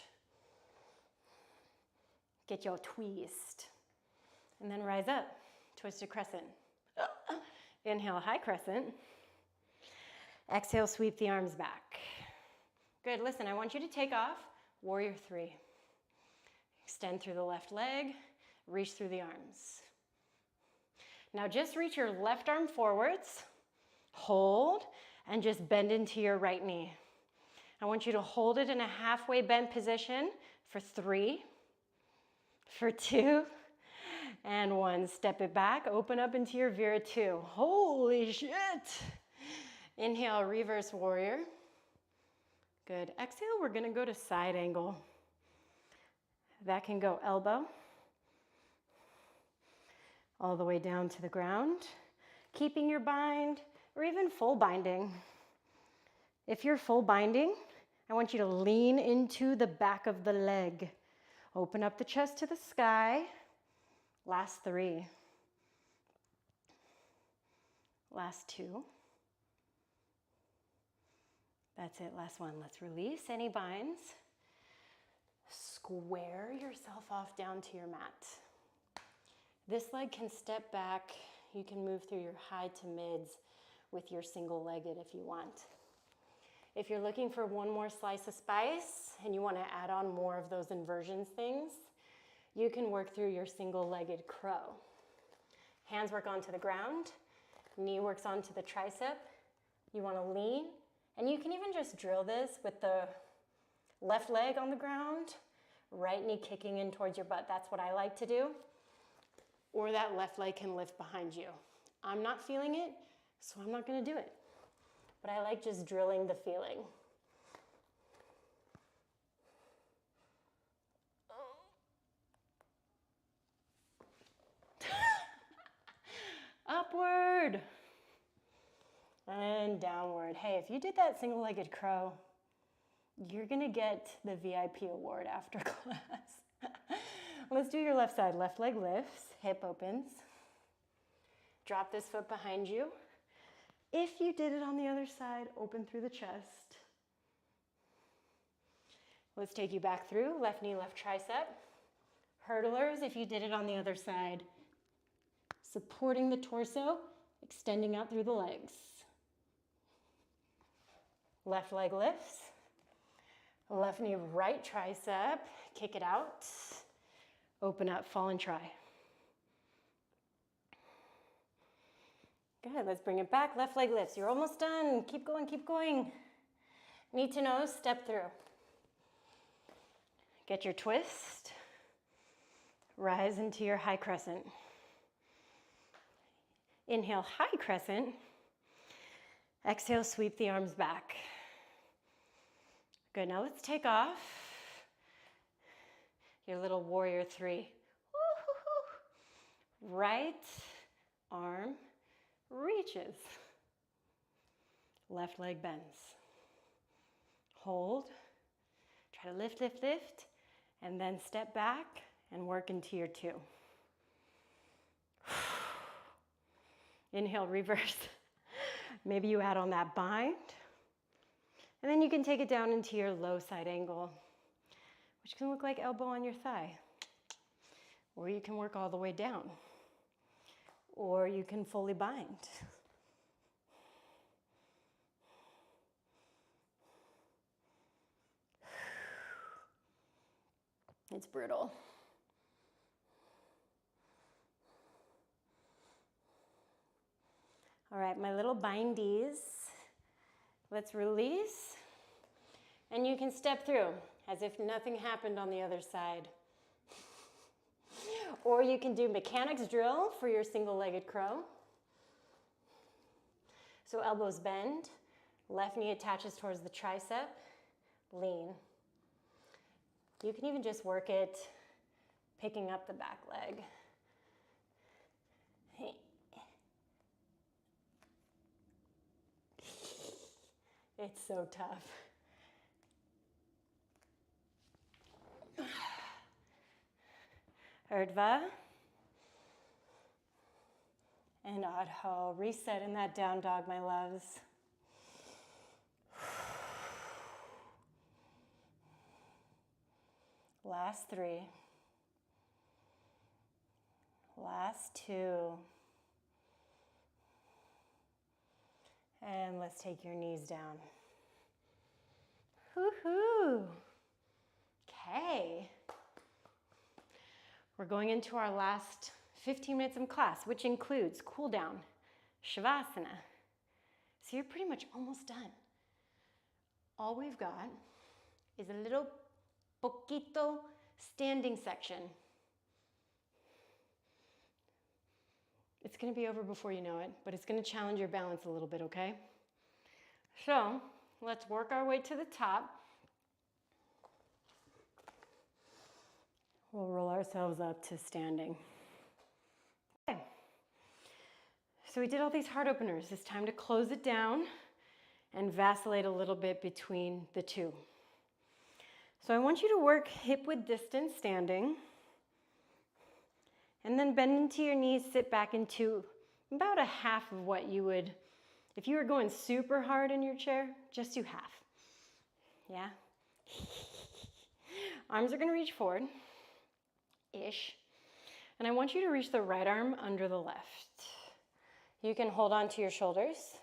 Get your twist. And then rise up, twisted crescent. Inhale, high crescent. Exhale, sweep the arms back. Good, listen, I want you to take off, warrior 3. Extend through the left leg, reach through the arms. Now just reach your left arm forwards, hold, and just bend into your right knee. I want you to hold it in a halfway bent position for 3, for 2, and 1. Step it back, open up into your Vira 2. Holy shit! Inhale, reverse warrior. Good. Exhale, we're gonna go to side angle. That can go elbow, all the way down to the ground, keeping your bind, or even full binding. If you're full binding, I want you to lean into the back of the leg. Open up the chest to the sky. Last 3. Last 2. That's it, last 1. Let's release any binds. Square yourself off down to your mat. This leg can step back. You can move through your high to mids with your single-legged if you want. If you're looking for one more slice of spice and you want to add on more of those inversions things, you can work through your single-legged crow. Hands work onto the ground, knee works onto the tricep. You want to lean, and you can even just drill this with the left leg on the ground, right knee kicking in towards your butt. That's what I like to do. Or that left leg can lift behind you. I'm not feeling it, so I'm not going to do it. But I like just drilling the feeling. Upward and downward. Hey, if you did that single-legged crow, you're gonna get the VIP award after class. Let's do your left side. Left leg lifts, hip opens. Drop this foot behind you. If you did it on the other side, open through the chest. Let's take you back through. Left knee, left tricep. Hurdlers, if you did it on the other side. Supporting the torso, extending out through the legs. Left leg lifts. Left knee, right tricep. Kick it out. Open up, fall and try. Good, let's bring it back. Left leg lifts. You're almost done. Keep going, keep going. Knee to nose, step through. Get your twist. Rise into your high crescent. Inhale, high crescent. Exhale, sweep the arms back. Good, now let's take off your little warrior 3. Woo-hoo-hoo. Right arm reaches. Left leg bends. Hold. Try to lift, lift, lift, and then step back and work into your 2. Inhale, reverse. Maybe you add on that bind. And then you can take it down into your low side angle, which can look like elbow on your thigh. Or you can work all the way down. Or you can fully bind. It's brutal. All right, my little bindies. Let's release. And you can step through as if nothing happened on the other side. Or you can do mechanics drill for your single-legged crow. So elbows bend, left knee attaches towards the tricep, lean. You can even just work it picking up the back leg. It's so tough. Urdhva and Adho. Reset in that down dog, my loves. Last 3. Last 2. And let's take your knees down. Woohoo! Okay. We're going into our last 15 minutes of class, which includes cooldown, Savasana. So you're pretty much almost done. All we've got is a little poquito standing section. It's going to be over before you know it, but it's going to challenge your balance a little bit, okay? So let's work our way to the top. We'll roll ourselves up to standing. Okay. So we did all these heart openers. It's time to close it down and vacillate a little bit between the two. So I want you to work hip width distance standing. And then bend into your knees, sit back into about a half of what you would, if you were going super hard in your chair, just do half. Yeah? Arms are going to reach forward-ish. And I want you to reach the right arm under the left. You can hold on to your shoulders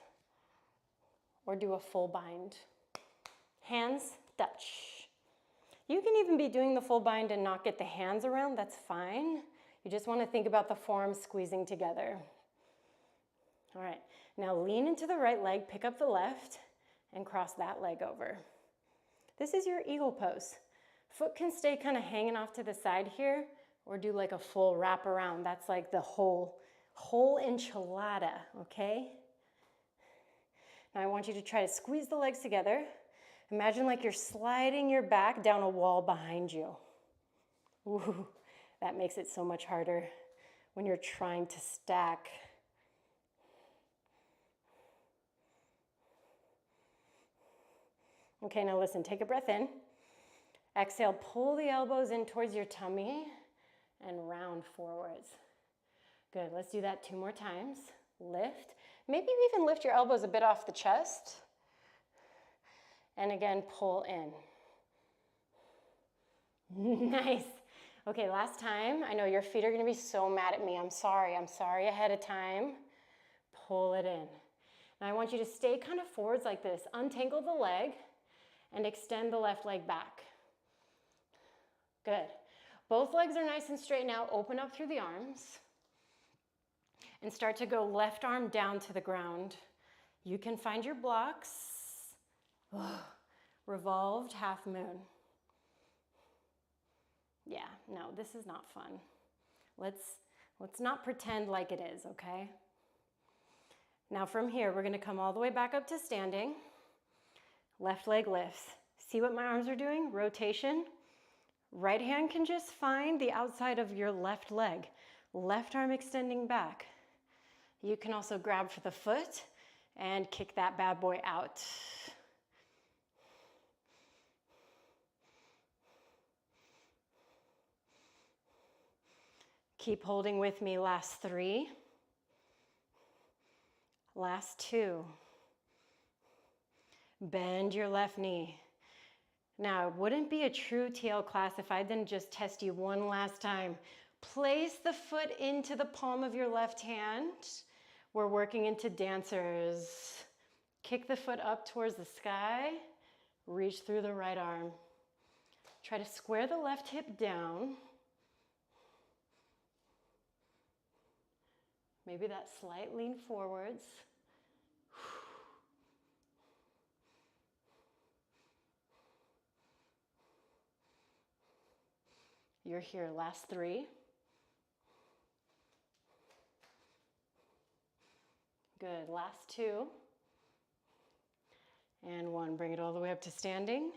or do a full bind. Hands touch. You can even be doing the full bind and not get the hands around, that's fine. You just want to think about the forearms squeezing together. All right, now lean into the right leg, pick up the left, and cross that leg over. This is your eagle pose. Foot can stay kind of hanging off to the side here, or do like a full wrap around. That's like the whole enchilada, okay? Now I want you to try to squeeze the legs together. Imagine like you're sliding your back down a wall behind you. Ooh. That makes it so much harder when you're trying to stack. Okay, now listen, take a breath in. Exhale, pull the elbows in towards your tummy and round forwards. Good, let's do that 2 more times. Lift. Maybe you even lift your elbows a bit off the chest. And again, pull in. Nice. Okay, last time. I know your feet are going to be so mad at me. I'm sorry ahead of time. Pull it in. Now I want you to stay kind of forwards like this. Untangle the leg and extend the left leg back. Good. Both legs are nice and straight now. Open up through the arms and start to go left arm down to the ground. You can find your blocks. Revolved half moon. Yeah, no, this is not fun. Let's not pretend like it is, okay? Now from here, we're gonna come all the way back up to standing. Left leg lifts. See what my arms are doing? Rotation. Right hand can just find the outside of your left leg. Left arm extending back. You can also grab for the foot and kick that bad boy out. Keep holding with me, last 3. Last 2. Bend your left knee. Now, it wouldn't be a true TL class if I didn't just test you one last time. Place the foot into the palm of your left hand. We're working into dancers. Kick the foot up towards the sky. Reach through the right arm. Try to square the left hip down. Maybe that slight lean forwards. You're here, last 3. Good, last 2. And 1, bring it all the way up to standing.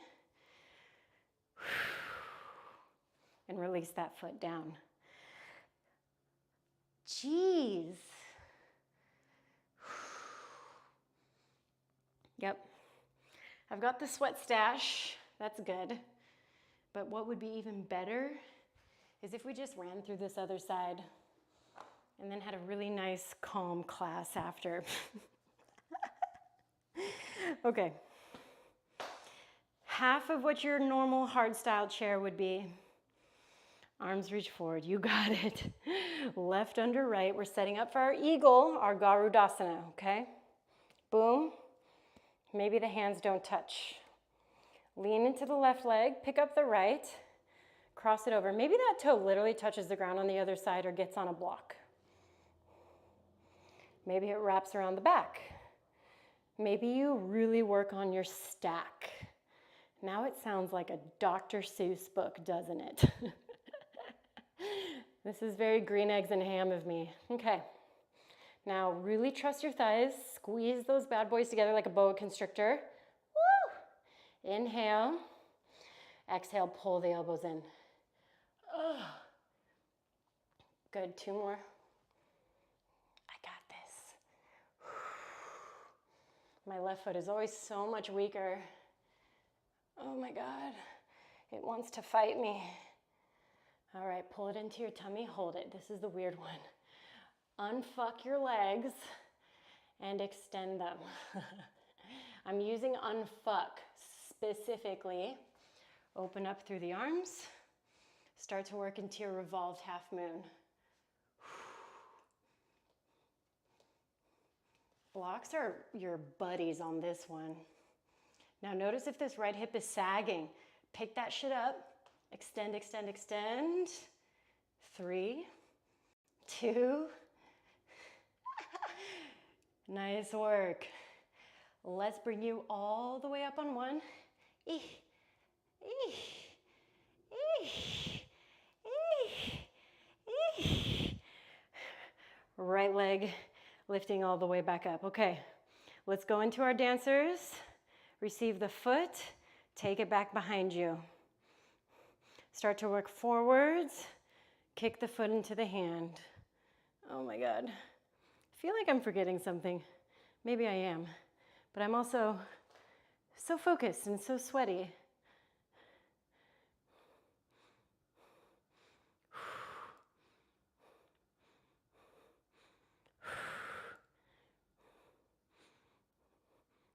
And release that foot down. Jeez. Yep. I've got the sweat stash. That's good. But what would be even better is if we just ran through this other side and then had a really nice, calm class after. Okay. Half of what your normal hard style chair would be. Arms reach forward, you got it. Left under right, we're setting up for our eagle, our Garudasana, okay? Boom. Maybe the hands don't touch. Lean into the left leg, pick up the right, cross it over. Maybe that toe literally touches the ground on the other side or gets on a block. Maybe it wraps around the back. Maybe you really work on your stack. Now it sounds like a Dr. Seuss book, doesn't it? This is very green eggs and ham of me. Okay. Now really trust your thighs. Squeeze those bad boys together like a boa constrictor. Woo! Inhale. Exhale, pull the elbows in. Ugh. Good, 2 more. I got this. My left foot is always so much weaker. Oh my God, it wants to fight me. All right, pull it into your tummy, hold it. This is the weird one. Unfuck your legs and extend them. I'm using unfuck specifically. Open up through the arms. Start to work into your revolved half moon. Blocks are your buddies on this one. Now notice if this right hip is sagging. Pick that shit up. Extend, extend, extend. 3, 2. Nice work. Let's bring you all the way up on 1. Right leg lifting all the way back up. Okay, let's go into our dancers. Receive the foot, take it back behind you. Start to work forwards, kick the foot into the hand. Oh my God. I feel like I'm forgetting something. Maybe I am, but I'm also so focused and so sweaty.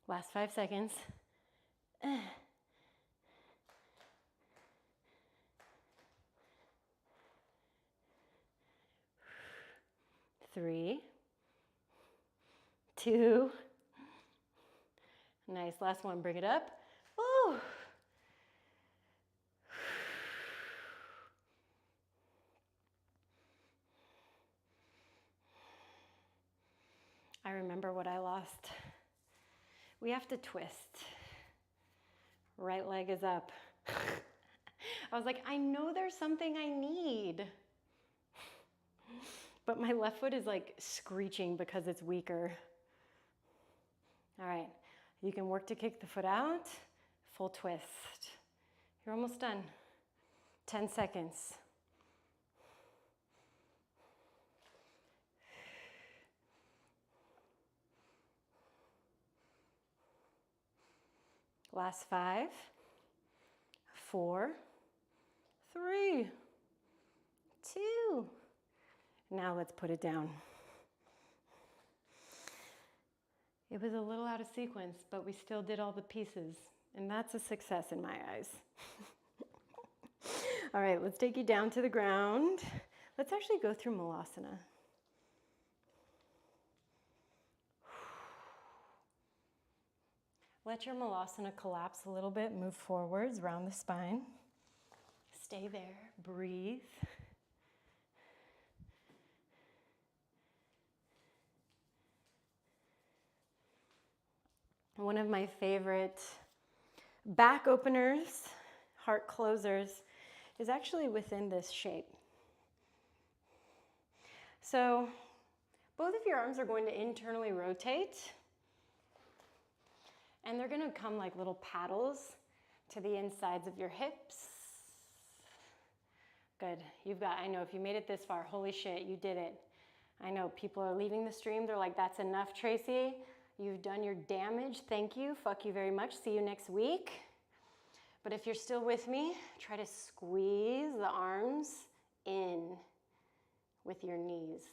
Last 5 seconds. 3, 2. Nice, last one, bring it up. Woo. I remember what I lost. We have to twist. Right leg is up. I was like, I know there's something I need. But my left foot is like screeching because it's weaker. All right, you can work to kick the foot out. Full twist. You're almost done. 10 seconds. Last 5, 4, 3, 2. Now let's put it down. It was a little out of sequence, but we still did all the pieces, and that's a success in my eyes. All right, let's take you down to the ground. Let's actually go through Malasana. Let your Malasana collapse a little bit, move forwards, round the spine. stay there, breathe. One of my favorite back openers, heart closers, is actually within this shape. So both of your arms are going to internally rotate, and they're going to come like little paddles to the insides of your hips. Good. I know if you made it this far, holy shit, you did it. I know people are leaving the stream. They're like, that's enough, Tracy. You've done your damage. Thank you. Fuck you very much. See you next week. But if you're still with me, try to squeeze the arms in with your knees.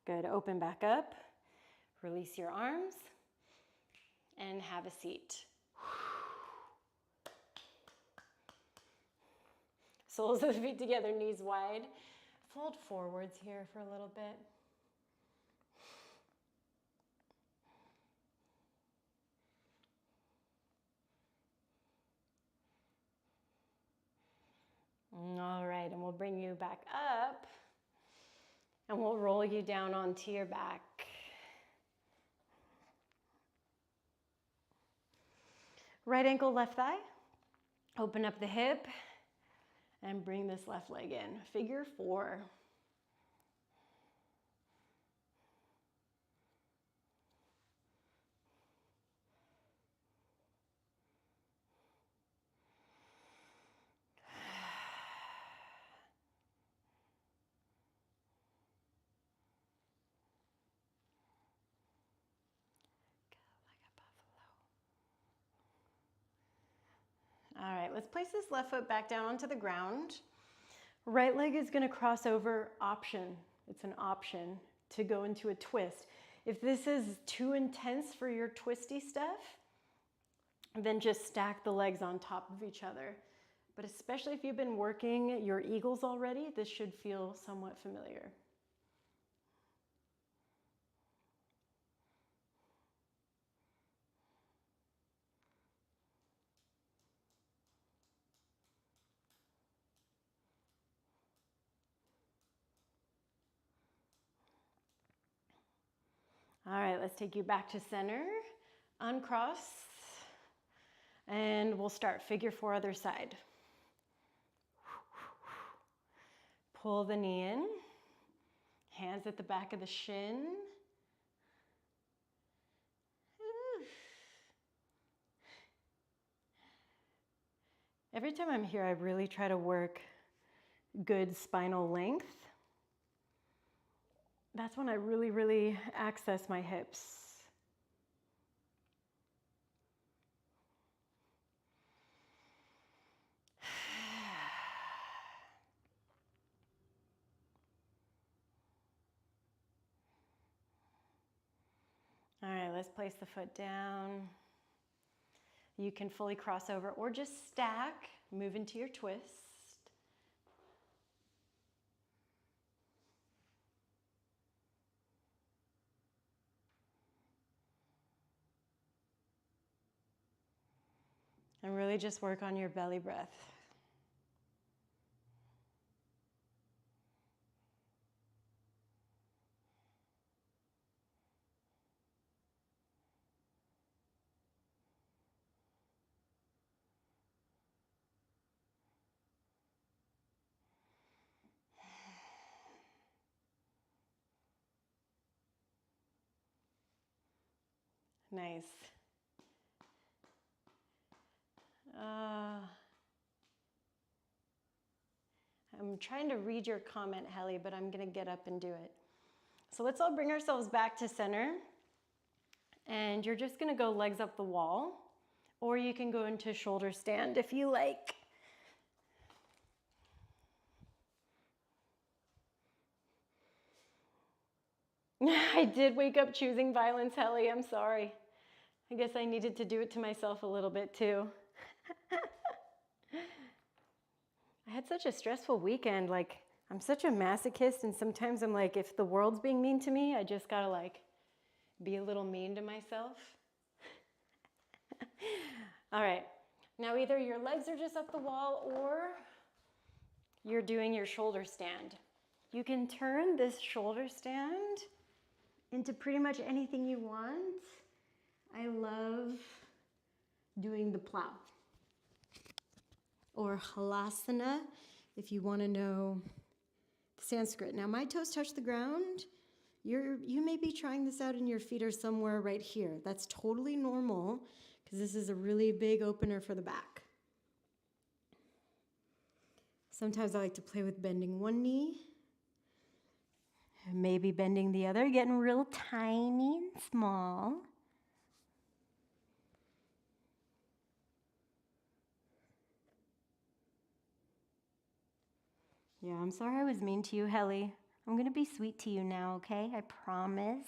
Good. Open back up. Release your arms and have a seat. Soles of the feet together, knees wide. Fold forwards here for a little bit. All right, and we'll bring you back up and we'll roll you down onto your back. Right ankle, left thigh. Open up the hip and bring this left leg in. Figure 4. All right, let's place this left foot back down onto the ground. Right leg is going to cross over, option. It's an option to go into a twist. If this is too intense for your twisty stuff, then just stack the legs on top of each other. But especially if you've been working your eagles already, this should feel somewhat familiar. All right, let's take you back to center. Uncross. And we'll start figure 4 other side. Pull the knee in. Hands at the back of the shin. Every time I'm here, I really try to work good spinal length. That's when I really, really access my hips. All right, let's place the foot down. You can fully cross over or just stack, move into your twist. And really just work on your belly breath. Nice. I'm trying to read your comment, Helly, but I'm going to get up and do it. So let's all bring ourselves back to center. And you're just going to go legs up the wall, or you can go into shoulder stand if you like. I did wake up choosing violence, Helly. I'm sorry. I guess I needed to do it to myself a little bit too. I had such a stressful weekend. Like, I'm such a masochist, and sometimes I'm like, if the world's being mean to me, I just gotta like be a little mean to myself. All right, now either your legs are just up the wall or you're doing your shoulder stand. You can turn this shoulder stand into pretty much anything you want. I love doing the plow or halasana if you want to know Sanskrit. Now my toes touch the ground. You may be trying this out and your feet are somewhere right here. That's totally normal because this is a really big opener for the back. Sometimes I like to play with bending one knee, and maybe bending the other, getting real tiny and small. Yeah, I'm sorry I was mean to you, Helly. I'm going to be sweet to you now, okay? I promise.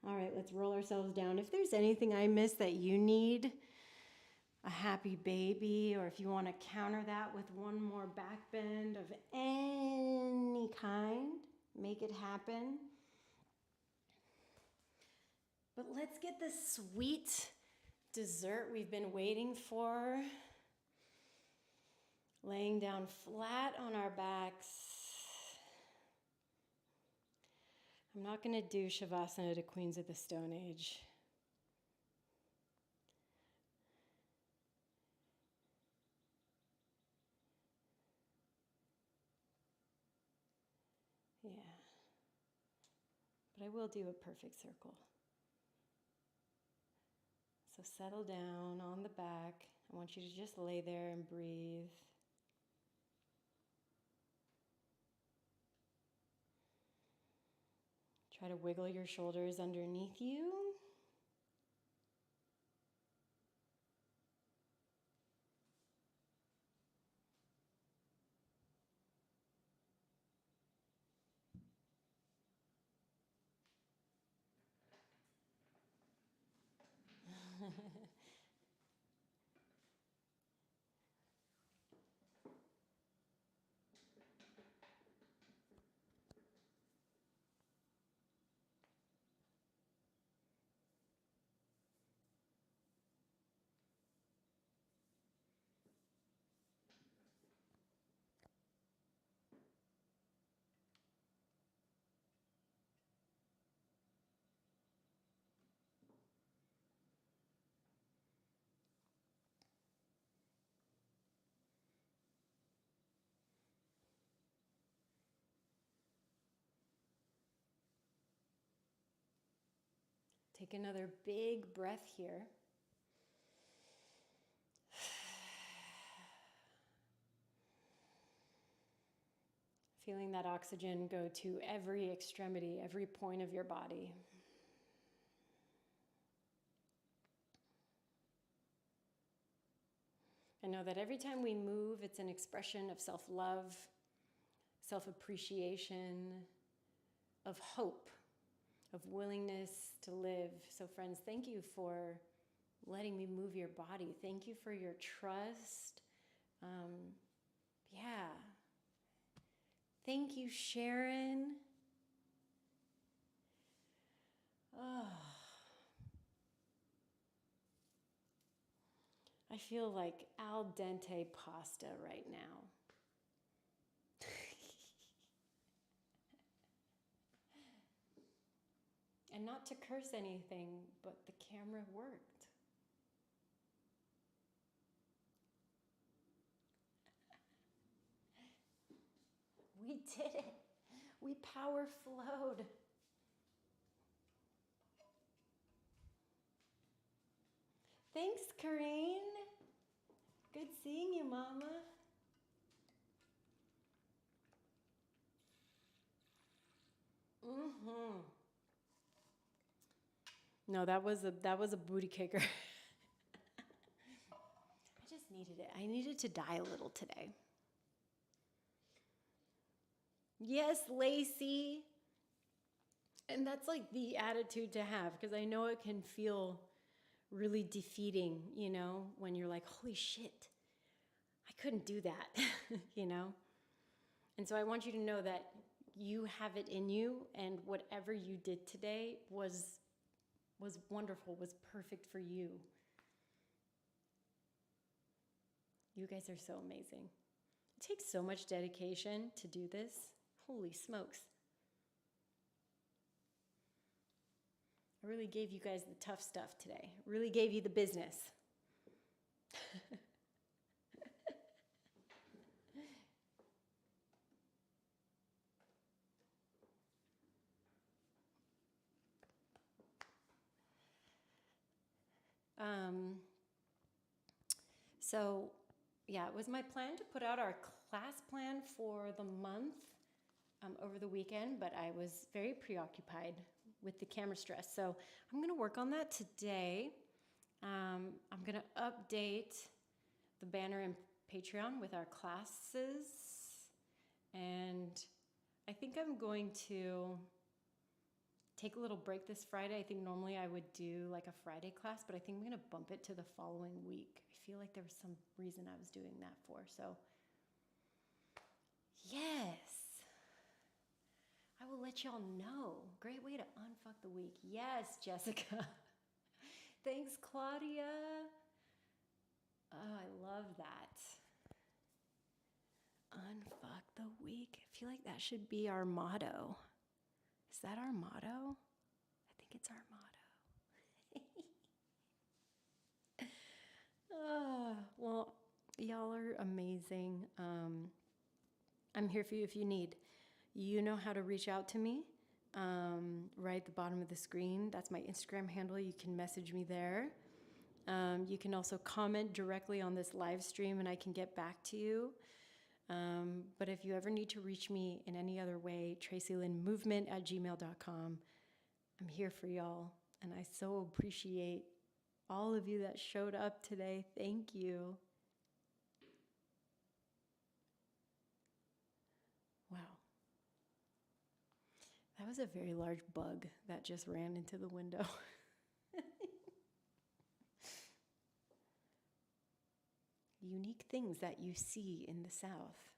All right, let's roll ourselves down. If there's anything I missed that you need, a happy baby, or if you want to counter that with one more back bend of any kind, make it happen. But let's get this sweet dessert we've been waiting for. Laying down flat on our backs. I'm not going to do Savasana to Queens of the Stone Age. Yeah. But I will do a perfect circle. So settle down on the back. I want you to just lay there and breathe. Try to wiggle your shoulders underneath you. Take another big breath here. Feeling that oxygen go to every extremity, every point of your body. And know that every time we move, it's an expression of self-love, self-appreciation, of hope, of willingness to live. So friends, thank you for letting me move your body. Thank you for your trust. Yeah. Thank you, Sharon. Oh. I feel like al dente pasta right now. And not to curse anything, but the camera worked. We did it. We power flowed. Thanks, Corinne. Good seeing you, Mama. No, that was a booty kicker. I just needed it. I needed to die a little today. Yes, Lacey. And that's like the attitude to have, because I know it can feel really defeating, you know, when you're like, holy shit, I couldn't do that, you know? And so I want you to know that you have it in you, and whatever you did today was wonderful, was perfect for you. You guys are so amazing. It takes so much dedication to do this. Holy smokes. I really gave you guys the tough stuff today. Really gave you the business. So, yeah, it was my plan to put out our class plan for the month over the weekend, but I was very preoccupied with the camera stress. So I'm going to work on that today. I'm going to update the banner in Patreon with our classes. And I think I'm going to take a little break this Friday. I think normally I would do like a Friday class, but I think I'm going to bump it to the following week. I feel like there was some reason I was doing that for. So, yes. I will let y'all know. Great way to unfuck the week. Yes, Jessica. Thanks, Claudia. Oh, I love that. Unfuck the week. I feel like that should be our motto. Is that our motto? I think it's our motto. Well, y'all are amazing. I'm here for you if you need. You know how to reach out to me. Right at the bottom of the screen. That's my Instagram handle. You can message me there. You can also comment directly on this live stream and I can get back to you. But if you ever need to reach me in any other way, tracylynnmovement@gmail.com. I'm here for y'all. And I so appreciate all of you that showed up today. Thank you. Wow. That was a very large bug that just ran into the window. Unique things that you see in the South.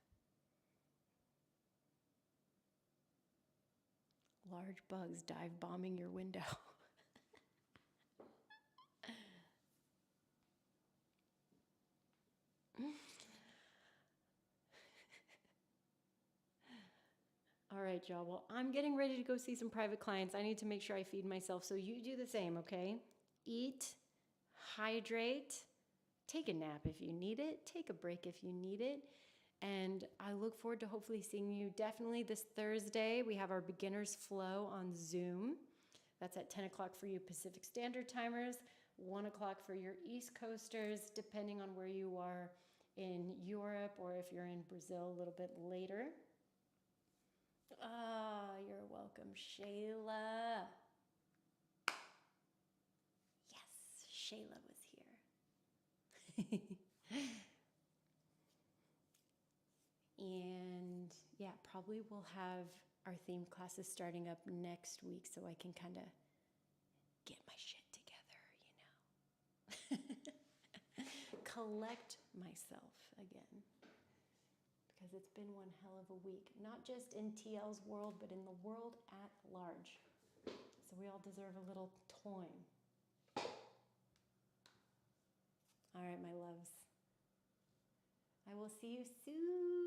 Large bugs dive bombing your window. All right, y'all. Well, I'm getting ready to go see some private clients. I need to make sure I feed myself, so you do the same, okay? Eat, hydrate, take a nap if you need it, take a break if you need it, and I look forward to hopefully seeing you definitely this Thursday. We have our beginners flow on Zoom. That's at 10 o'clock for you Pacific Standard Timers, 1 o'clock for your East Coasters, depending on where you are in Europe or if you're in Brazil a little bit later. Ah, you're welcome, Shayla. Yes, Shayla was here. And yeah, probably we'll have our themed classes starting up next week so I can kind of get my shit together, you know. Collect myself again. Because it's been one hell of a week, not just in TL's world, but in the world at large. So we all deserve a little time. All right, my loves. I will see you soon.